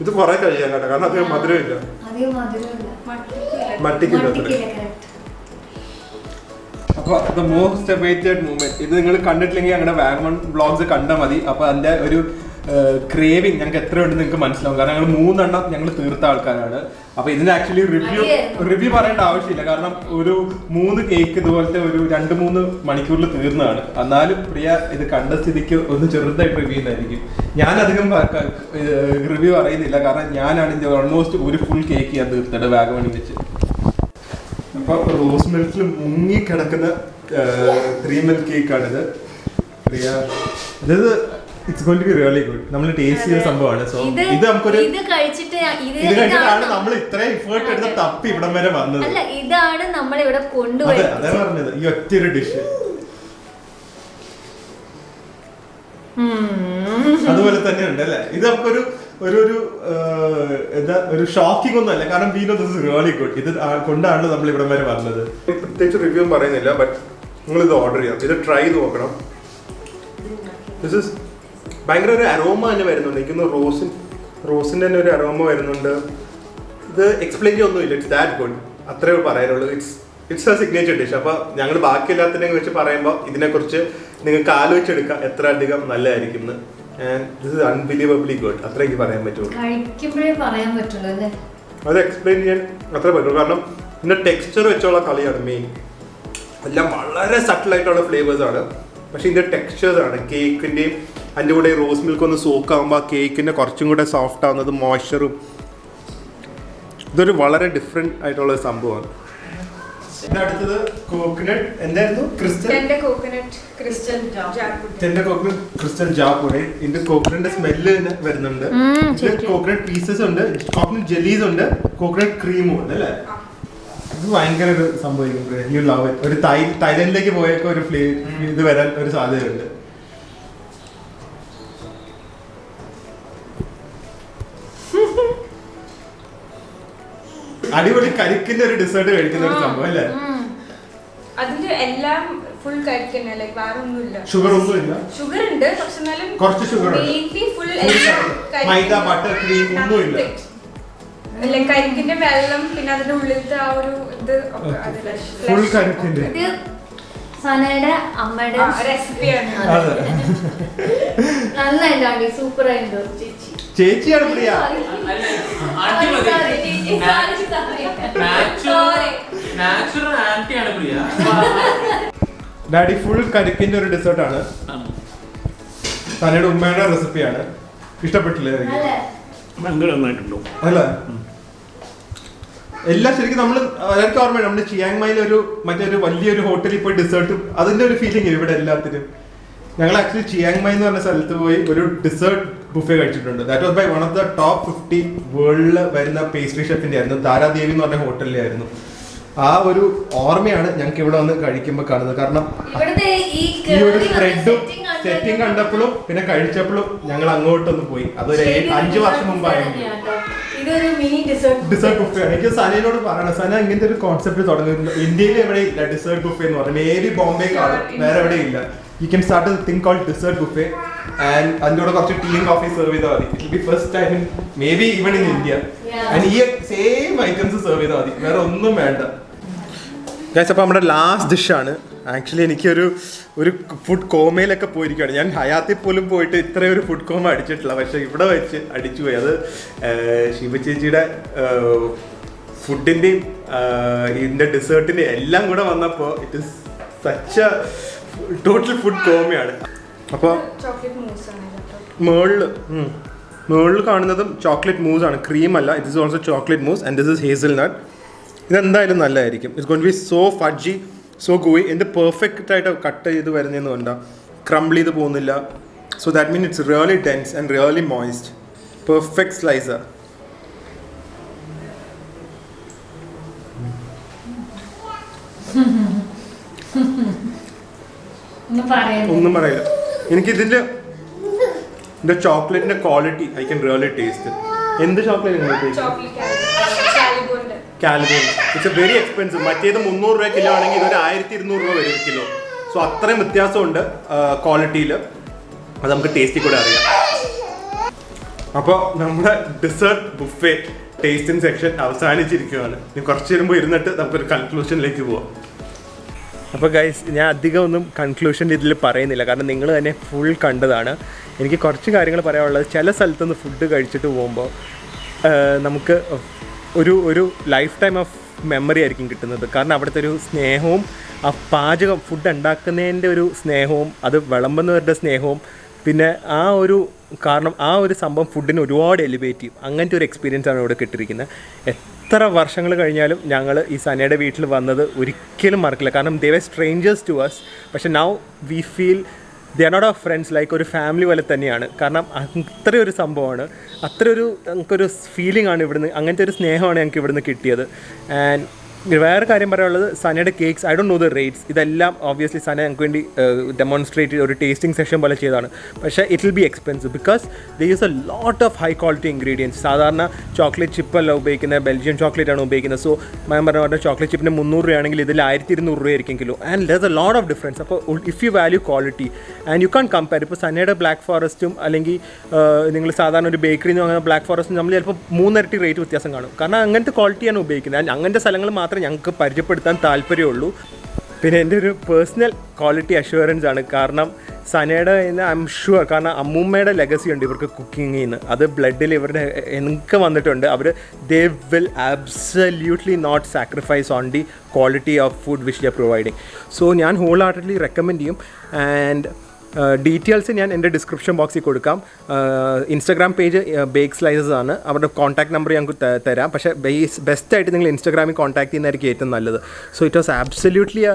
ഇത് കുറേ കഴിയാൻ കേട്ടോ, കാരണം അധികം മധുരമില്ല, മട്ടിക്കില്ല. അപ്പോൾ ദ മോസ്റ്റ് അവൈറ്റഡ് മൂമെന്റ് ഇത് നിങ്ങൾ കണ്ടിട്ടില്ലെങ്കിൽ ഞങ്ങളുടെ വാഗമൺ വ്ളോഗ്സ് കണ്ടാൽ മതി. അപ്പോൾ അതിൻ്റെ ഒരു ക്രേവിങ് ഞങ്ങൾക്ക് എത്ര ഉണ്ടെന്ന് നിങ്ങൾക്ക് മനസ്സിലാവും. കാരണം ഞങ്ങൾ 3 എണ്ണം ഞങ്ങൾ തീർത്ത ആൾക്കാരാണ്. അപ്പോൾ ഇതിന് ആക്ച്വലി റിവ്യൂ പറയേണ്ട ആവശ്യമില്ല, കാരണം ഒരു 3 കേക്ക് ഇതുപോലത്തെ ഒരു 2-3 മണിക്കൂറിൽ തീർന്നതാണ്. എന്നാലും പ്രിയ ഇത് കണ്ട സ്ഥിതിക്ക് ഒന്ന് ചെറുതായിട്ട് റിവ്യൂ ചെയ്യുന്നതായിരിക്കും. ഞാനധികം റിവ്യൂ അറിയുന്നില്ല, കാരണം ഞാനാണ് ഇത് ഓൾമോസ്റ്റ് ഒരു ഫുൾ കേക്ക് ഞാൻ തീർത്തത് വാഗമണിൽ വെച്ച്. അപ്പോൾ റോസ് മിൽക്കിൽ മുങ്ങി കിടക്കുന്ന 3 മിൽക്ക് കേക്കാണിത്. പ്രിയ ഇത് it's going to be really good. നമ്മൾ ടേസ്റ്റ് ചെയ്ത സംഭവമാണ്. സോ ഇത് നമുക്കൊരു ഇത് കഴിച്ചിട്ടാണ് നമ്മൾ ഇത്രയും എഫേർട്ട് എടുത്ത് തപ്പി ഇവിടം വരെ വന്നത്. അല്ല, ഇതാണ് നമ്മൾ ഇവിടെ കൊണ്ടുപോയത്. അതെ പറഞ്ഞത്, ഈ ഒറ്റൊരു ഡിഷ്. അതുപോലെ തന്നെ ഉണ്ട് അല്ലേ. ഇത് നമുക്കൊരു എന്താ ഒരു ഷോക്കിംഗ് ഒന്നും അല്ല, കാരണം we know this is really good. ഇത് കൊണ്ടാണല്ലോ നമ്മൾ ഇവിടം വരെ വന്നത്. പ്രത്യേകിച്ച് റിവ്യൂ പറയുന്നില്ല, ബട്ട് നിങ്ങൾ ഇത് ഓർഡർ ചെയ്യാം, ഇത് ട്രൈ ചെയ്ത് നോക്കണം. ദിസ് ഇസ് ഭയങ്കര ഒരു അരോമ തന്നെ വരുന്നുണ്ട്. എനിക്കൊന്ന് റോസിൻ്റെ തന്നെ ഒരു അരോമ വരുന്നുണ്ട്. ഇത് എക്സ്പ്ലെയിൻ ചെയ്യൊന്നുമില്ല, ഇറ്റ്സ് ദാറ്റ് ഗുഡ്, അത്രേ പറയാനുള്ളൂ. It's A signature dish. അപ്പോൾ ഞങ്ങൾ ബാക്കി എല്ലാത്തിനെയും വെച്ച് പറയുമ്പോൾ ഇതിനെക്കുറിച്ച് നിങ്ങൾക്ക് ആലോചിച്ചെടുക്കാം എത്ര അധികം നല്ലതായിരിക്കും എന്ന്. And this is unbelievably good, അത്ര എനിക്ക് പറയാൻ പറ്റുള്ളൂ. കഴിക്കുമ്പോഴേ പറയാൻ പറ്റുള്ളൂ അല്ലേ, അത് എക്സ്പ്ലെയിൻ ചെയ്യാൻ അത്ര പറ്റുള്ളൂ. കാരണം ഇതിൻ്റെ ടെക്സ്ചർ വെച്ചുള്ള കളിയാണ് മെയിൻ. എല്ലാം വളരെ സട്ടിലായിട്ടുള്ള ഫ്ലേവേഴ്സാണ്, പക്ഷേ ഇതിൻ്റെ ടെക്സ്ചേഴ്സാണ് കേക്കിൻ്റെയും അതിൻ്റെ കൂടെ റോസ് മിൽക്ക് ഒന്ന് സോക്ക് ആകുമ്പോൾ ആ കേക്കിൻ്റെ കുറച്ചും കൂടെ സോഫ്റ്റ് ആവുന്നത്, മോയ്സ്ചറും. ഇതൊരു വളരെ ഡിഫറെൻ്റ് ആയിട്ടുള്ള സംഭവമാണ്. അടുത്തത് കോക്കനട്ട് എന്തായിരുന്നു? ക്രിസ്റ്റൽ ജാപ്പുടെ. ഇതിന്റെ കോക്കനട്ട് സ്മെല്ല് വരുന്നുണ്ട്. കോക്കനട്ട് പീസസ് ഉണ്ട്, കോക്കനട്ട് ജെല്ലീസ് ഉണ്ട്, കോക്കനട്ട് ക്രീമും ഉണ്ട് അല്ലേ. ഇത് ഭയങ്കര ഒരു സംഭവിക്കും. U love it. ഒരു തായ്ലൻഡിലേക്ക് പോയൊക്കെ ഒരു ഇത് വരാൻ ഒരു സാധ്യതയുണ്ട്. അടിപൊളി കരിക്കിന്റെ ഒരു ഡെസേർട്ട് കഴിക്കുന്ന ഒരു സംഭവം അല്ലേ. അതില് എല്ലാം ഫുൾ കരിക്കന്നെ, ലൈക് വേറെ ഒന്നുമില്ല, ഷുഗർ ഒന്നുമില്ല. ഷുഗർ ഉണ്ട്, പക്ഷെ എന്നാലും കുറച്ച് ഷുഗർ ഉണ്ട്. ഫുൾ മൈദ, ബട്ടർ, ക്രീം ഒന്നുമില്ല. കരിക്കിന്റെ വെള്ളം, പിന്നെ അതിന്റെ ഉള്ളിലത്തെ ആ ഒരു ഇത് ഫുൾ കരിക്കിന്റെ. സനയുടെ അമ്മയുടെ റെസിപ്പിയാണ്. നന്നായിട്ടാണ്, സൂപ്പർ ആയിട്ട്. ചേച്ചിയാണ് പ്രിയ. ഡാഡി ഫുൾ കരിക്കിന്റെ ഒരു ഡെസേർട്ട് ആണ്. സനയുടെ ഉമ്മയുടെ റെസിപ്പിയാണ്. ഇഷ്ടപ്പെട്ടില്ലേ? ഭയങ്കര നന്നായിട്ടുണ്ടോ അല്ല, എല്ലാം ശരിക്കും നമ്മൾ എല്ലാവർക്കും ഓർമ്മയാണ്. നമ്മുടെ ചിയാങ് മായിൽ മറ്റൊരു വലിയൊരു ഹോട്ടലിൽ പോയി ഡെസേർട്ട്, അതിന്റെ ഒരു ഫീലിംഗ് ഇവിടെ എല്ലാത്തിനും. ഞങ്ങൾ ആക്ച്വലി ചിയാങ് മായ് എന്ന് പറഞ്ഞ സ്ഥലത്ത് പോയി ഒരു ഡെസേർട്ട് ബുഫേ കഴിച്ചിട്ടുണ്ട്. That was by one of the top 50 വേൾഡിൽ വരുന്ന പേസ്ട്രി ഷെഫിന്റെ ആയിരുന്നു. താരാദേവി എന്ന് പറഞ്ഞ ഹോട്ടലിലായിരുന്നു. ആ ഒരു ഓർമ്മയാണ് ഞങ്ങൾക്ക് ഇവിടെ വന്ന് കഴിക്കുമ്പോൾ കാണുന്നത്. കാരണം ഈ ഒരു സ്പ്രെഡും സെറ്റിംഗ് കണ്ടപ്പോഴും പിന്നെ കഴിച്ചപ്പോഴും ഞങ്ങൾ അങ്ങോട്ടൊന്ന് പോയി. അതൊരു 5 വർഷം മുമ്പായിരുന്നു. Dessert buffet. എനിക്ക് സനയോട് പറയണം, സന ഇങ്ങനത്തെ ഒരു കോൺസെപ്റ്റ് തുടങ്ങുന്നു. ഇന്ത്യയിൽ എവിടെ ഇല്ല ഡെസേർട്ട് ബുഫേ എന്ന് പറഞ്ഞാൽ. മേബി ബോംബെ കാണും, വേറെ എവിടെ ഇല്ല. You can start a thing called dessert buffet and അതിന്റെ കൂടെ കുറച്ച് ടീ കോഫി സെർവ് ചെയ്താൽ മതി. It will be first time in maybe even in India. And ഈ സെയിം ഐറ്റംസ് സെർവ് ചെയ്താൽ മതി, വേറെ ഒന്നും വേണ്ട. ഗൈസ്, അപ്പോൾ നമ്മുടെ ലാസ്റ്റ് ഡിഷാണ്. ആക്ച്വലി എനിക്കൊരു ഫുഡ് കോമയിലൊക്കെ പോയിരിക്കുകയാണ്. ഞാൻ ഹയാത്തിൽ പോലും പോയിട്ട് ഇത്രയും ഒരു ഫുഡ് കോമ അടിച്ചിട്ടില്ല, പക്ഷേ ഇവിടെ വെച്ച് അടിച്ചു പോയി. അത് ശിവ ചേച്ചിയുടെ ഫുഡിൻ്റെയും ഇതിൻ്റെ ഡെസേർട്ടിൻ്റെയും എല്ലാം കൂടെ വന്നപ്പോൾ it is such a total food കോമയാണ്. അപ്പോൾ ചോക്ലേറ്റ് മൂസ് ആണ് മുകളിൽ കാണുന്നതും ചോക്ലേറ്റ് മൂസ് ആണ്, ക്രീം അല്ല. It is also chocolate mousse and this is hazelnut. ഇതെന്തായാലും നല്ലതായിരിക്കും. It's going to be so fudgy, so gooey. എന്ത് പെർഫെക്റ്റ് ആയിട്ട് കട്ട് ചെയ്ത് വരുന്നതെന്ന് വേണ്ട, ക്രംബിൾ ചെയ്ത് പോകുന്നില്ല. So that mean it's really dense and really moist. Perfect slicer. ഒന്നും പറയില്ല. എനിക്കിതിൻ്റെ ചോക്ലേറ്റിൻ്റെ quality I can really taste. എന്ത് chocolate? Callebaut. It's a very expensive. മറ്റേത് 300 രൂപ കിലോ ആണെങ്കിൽ ഇതൊരു 1200 രൂപ വരും കിലോ. സോ അത്രയും വ്യത്യാസമുണ്ട് ക്വാളിറ്റിയിൽ. അത് നമുക്ക് ടേസ്റ്റിൽ കൂടെ അറിയാം. അപ്പോൾ നമ്മുടെ ഡെസേർട്ട് ബുഫേ ടേസ്റ്റിംഗ് സെക്ഷൻ അവസാനിച്ചിരിക്കുകയാണ്. ഇനി കുറച്ച് നേരം ഇരുന്നിട്ട് നമുക്കൊരു കൺക്ലൂഷനിലേക്ക് പോവാം. അപ്പോൾ ഗൈസ്, ഞാൻ അധികം ഒന്നും കൺക്ലൂഷൻ ഇതിൽ പറയുന്നില്ല, കാരണം നിങ്ങൾ തന്നെ ഫുൾ കണ്ടതാണ്. എനിക്ക് കുറച്ച് കാര്യങ്ങൾ പറയാനുള്ളത്, ചില സ്ഥലത്തുനിന്ന് ഫുഡ് കഴിച്ചിട്ട് പോകുമ്പോൾ നമുക്ക് ഒരു ലൈഫ് ടൈം ഓഫ് മെമ്മറി ആയിരിക്കും കിട്ടുന്നത്. കാരണം അവിടുത്തെ ഒരു സ്നേഹവും ആ പാചകം ഫുഡ് ഉണ്ടാക്കുന്നതിൻ്റെ ഒരു സ്നേഹവും അത് വിളമ്പുന്നവരുടെ സ്നേഹവും പിന്നെ ആ ഒരു സംഭവം ഫുഡിന് ഒരുപാട് എലിവേറ്റ് ചെയ്യും. അങ്ങനത്തെ ഒരു എക്സ്പീരിയൻസ് ആണ് ഇവിടെ കിട്ടിയിരിക്കുന്നത്. എത്ര വർഷങ്ങൾ കഴിഞ്ഞാലും ഞങ്ങൾ ഈ സനയുടെ വീട്ടിൽ വന്നത് ഒരിക്കലും മറക്കില്ല. കാരണം they were strangers to us, പക്ഷെ now we feel they are not our friends, like ഒരു ഫാമിലി പോലെ തന്നെയാണ്. കാരണം അത്രയൊരു സംഭവമാണ്, അത്രയൊരു ഞങ്ങൾക്കൊരു ഫീലിംഗ് ആണ് ഇവിടുന്ന്, അങ്ങനത്തെ ഒരു സ്നേഹമാണ് ഞങ്ങൾക്ക് ഇവിടുന്ന് കിട്ടിയത്. ആൻഡ് വേറെ കാര്യം പറയാനുള്ളത്, സനയുടെ cakes, I don't know the rates. ഇതെല്ലാം ഓബ്വിയസ്ലി സന ഞങ്ങൾക്ക് വേണ്ടി ഡെമോൺസ്ട്രേറ്റ് ഒരു ടേസ്റ്റിംഗ് സെഷൻ പോലെ ചെയ്തതാണ്. പക്ഷേ it will be expensive because they use a lot of high quality ingredients. സാധാരണ ചോക്ലേറ്റ് ചിപ്പല്ല ഉപയോഗിക്കുന്നത്, ബെൽജിയം ചോക്ലേറ്റ് ആണ് ഉപയോഗിക്കുന്നത്. സോ ഞാൻ പറഞ്ഞ ചോക്ലേറ്റ് ചിപ്പിന് 300 രൂപയാണെങ്കിൽ ഇതിൽ 1200 രൂപയായിരിക്കും kilo. And there is a lot of difference. അപ്പോൾ if you value quality and you can compare. ഇപ്പോൾ സനയുടെ ബ്ലാക്ക് ഫോറസ്റ്റും അല്ലെങ്കിൽ നിങ്ങൾ സാധാരണ ഒരു ബേക്കറിയിൽ നിന്ന് വാങ്ങുന്ന ബ്ലാക്ക് ഫോറസ്റ്റും നമ്മൾ ചിലപ്പോൾ 3 ഇരട്ടി റേറ്റ് വ്യത്യാസം കാണും. കാരണം അങ്ങനത്തെ ക്വാളിറ്റിയാണ് ഉപയോഗിക്കുന്നത്. ആൻഡ് അങ്ങനത്തെ സ്ഥലങ്ങൾ മാത്രമേ ഞങ്ങൾക്ക് പരിചയപ്പെടുത്താൻ താല്പര്യമുള്ളൂ. പിന്നെ എൻ്റെ ഒരു പേഴ്സണൽ ക്വാളിറ്റി അഷ്വറൻസ് ആണ്. കാരണം സനയുടെ ഐ എം ഷുവർ, കാരണം അമ്മൂമ്മയുടെ ലെഗസി ഉണ്ട് ഇവർക്ക് കുക്കിങ്ങിൽ നിന്ന്, അത് ബ്ലഡിൽ ഇവരുടെ എനിക്ക് വന്നിട്ടുണ്ട്. They will absolutely not sacrifice on the quality of food which they are providing. So ഞാൻ ഹോൾ ഹാർട്ടഡ്ലി റെക്കമെൻഡ് ചെയ്യും. ആൻഡ് ഡീറ്റെയിൽസ് ഞാൻ എൻ്റെ ഡിസ്ക്രിപ്ഷൻ ബോക്സിൽ കൊടുക്കാം. ഇൻസ്റ്റാഗ്രാം പേജ് ബേക്ക് സ്ലൈസസ് ആണ്, അവരുടെ കോൺടാക്ട് നമ്പർ ഞങ്ങൾക്ക് തരാം. പക്ഷേ ബെസ്റ്റായിട്ട് നിങ്ങൾ ഇൻസ്റ്റാഗ്രാമിൽ കോൺടാക്ട് ചെയ്യുന്നതായിരിക്കും ഏറ്റവും നല്ലത്. So it was absolutely A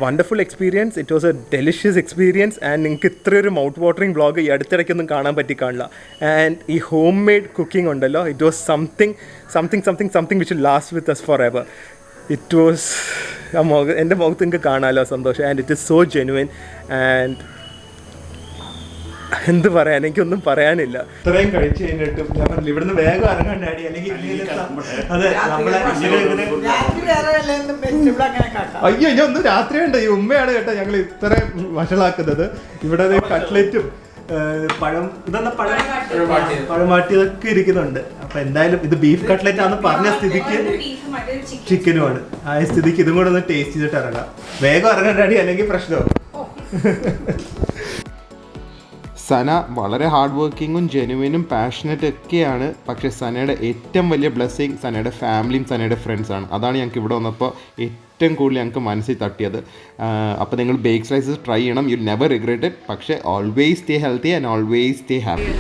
wonderful experience. It was A delicious experience. And നിങ്ങൾക്ക് ഇത്രയൊരു മൗത്ത് വാട്ടറിങ് വ്ളോഗ് ഈ അടുത്തിടയ്ക്കൊന്നും കാണാൻ കാണില്ല. ആൻഡ് ഈ ഹോം മെയ്ഡ് കുക്കിംഗ് ഉണ്ടല്ലോ, it was something which will last with us forever. It was എൻ്റെ മുഖത്ത് നിങ്ങൾക്ക് കാണാമല്ലോ സന്തോഷം. And it is so genuine. And എന്ത് പറയാൻ, എനിക്കൊന്നും പറയാനില്ല. ഇത്രയും കഴിച്ചു കഴിഞ്ഞിട്ടും ഞാൻ പറഞ്ഞില്ല ഇവിടുന്ന് വേഗം ഇറങ്ങാൻ ഡാഡി, അല്ലെങ്കിൽ അയ്യോ ഒന്നും രാത്രി ഉണ്ട്. ഈ ഉമ്മയാണ് കേട്ടോ ഞങ്ങൾ ഇത്രയും വഷളാക്കുന്നത്. ഇവിടെ കട്ട്ലറ്റും പഴമാട്ടിയതൊക്കെ ഇരിക്കുന്നുണ്ട്. അപ്പൊ എന്തായാലും ഇത് ബീഫ് കട്ട്ലറ്റ് ആണെന്ന് പറഞ്ഞ സ്ഥിതിക്ക് ചിക്കനുമാണ്. ആ സ്ഥിതിക്ക് ഇതും കൂടെ ഒന്ന് ടേസ്റ്റ് ചെയ്തിട്ട് ഇറങ്ങാം. വേഗം ഇറങ്ങാൻ ഡാഡി, അല്ലെങ്കിൽ പ്രശ്നമാവും. സന വളരെ ഹാർഡ് വർക്കിങ്ങും ജെനുവിനും പാഷനറ്റ് ഒക്കെയാണ്. പക്ഷേ സനയുടെ ഏറ്റവും വലിയ ബ്ലെസ്സിങ് സനയുടെ ഫാമിലിയും സനയുടെ ഫ്രണ്ട്സാണ്. അതാണ് ഞങ്ങൾക്ക് ഇവിടെ വന്നപ്പോൾ ഏറ്റവും കൂടുതൽ ഞങ്ങൾക്ക് മനസ്സിൽ തട്ടിയത്. അപ്പോൾ നിങ്ങൾ ബേക്ക് സ്ലൈസസ് ട്രൈ ചെയ്യണം. You never regret it. പക്ഷേ always stay healthy and always stay happy.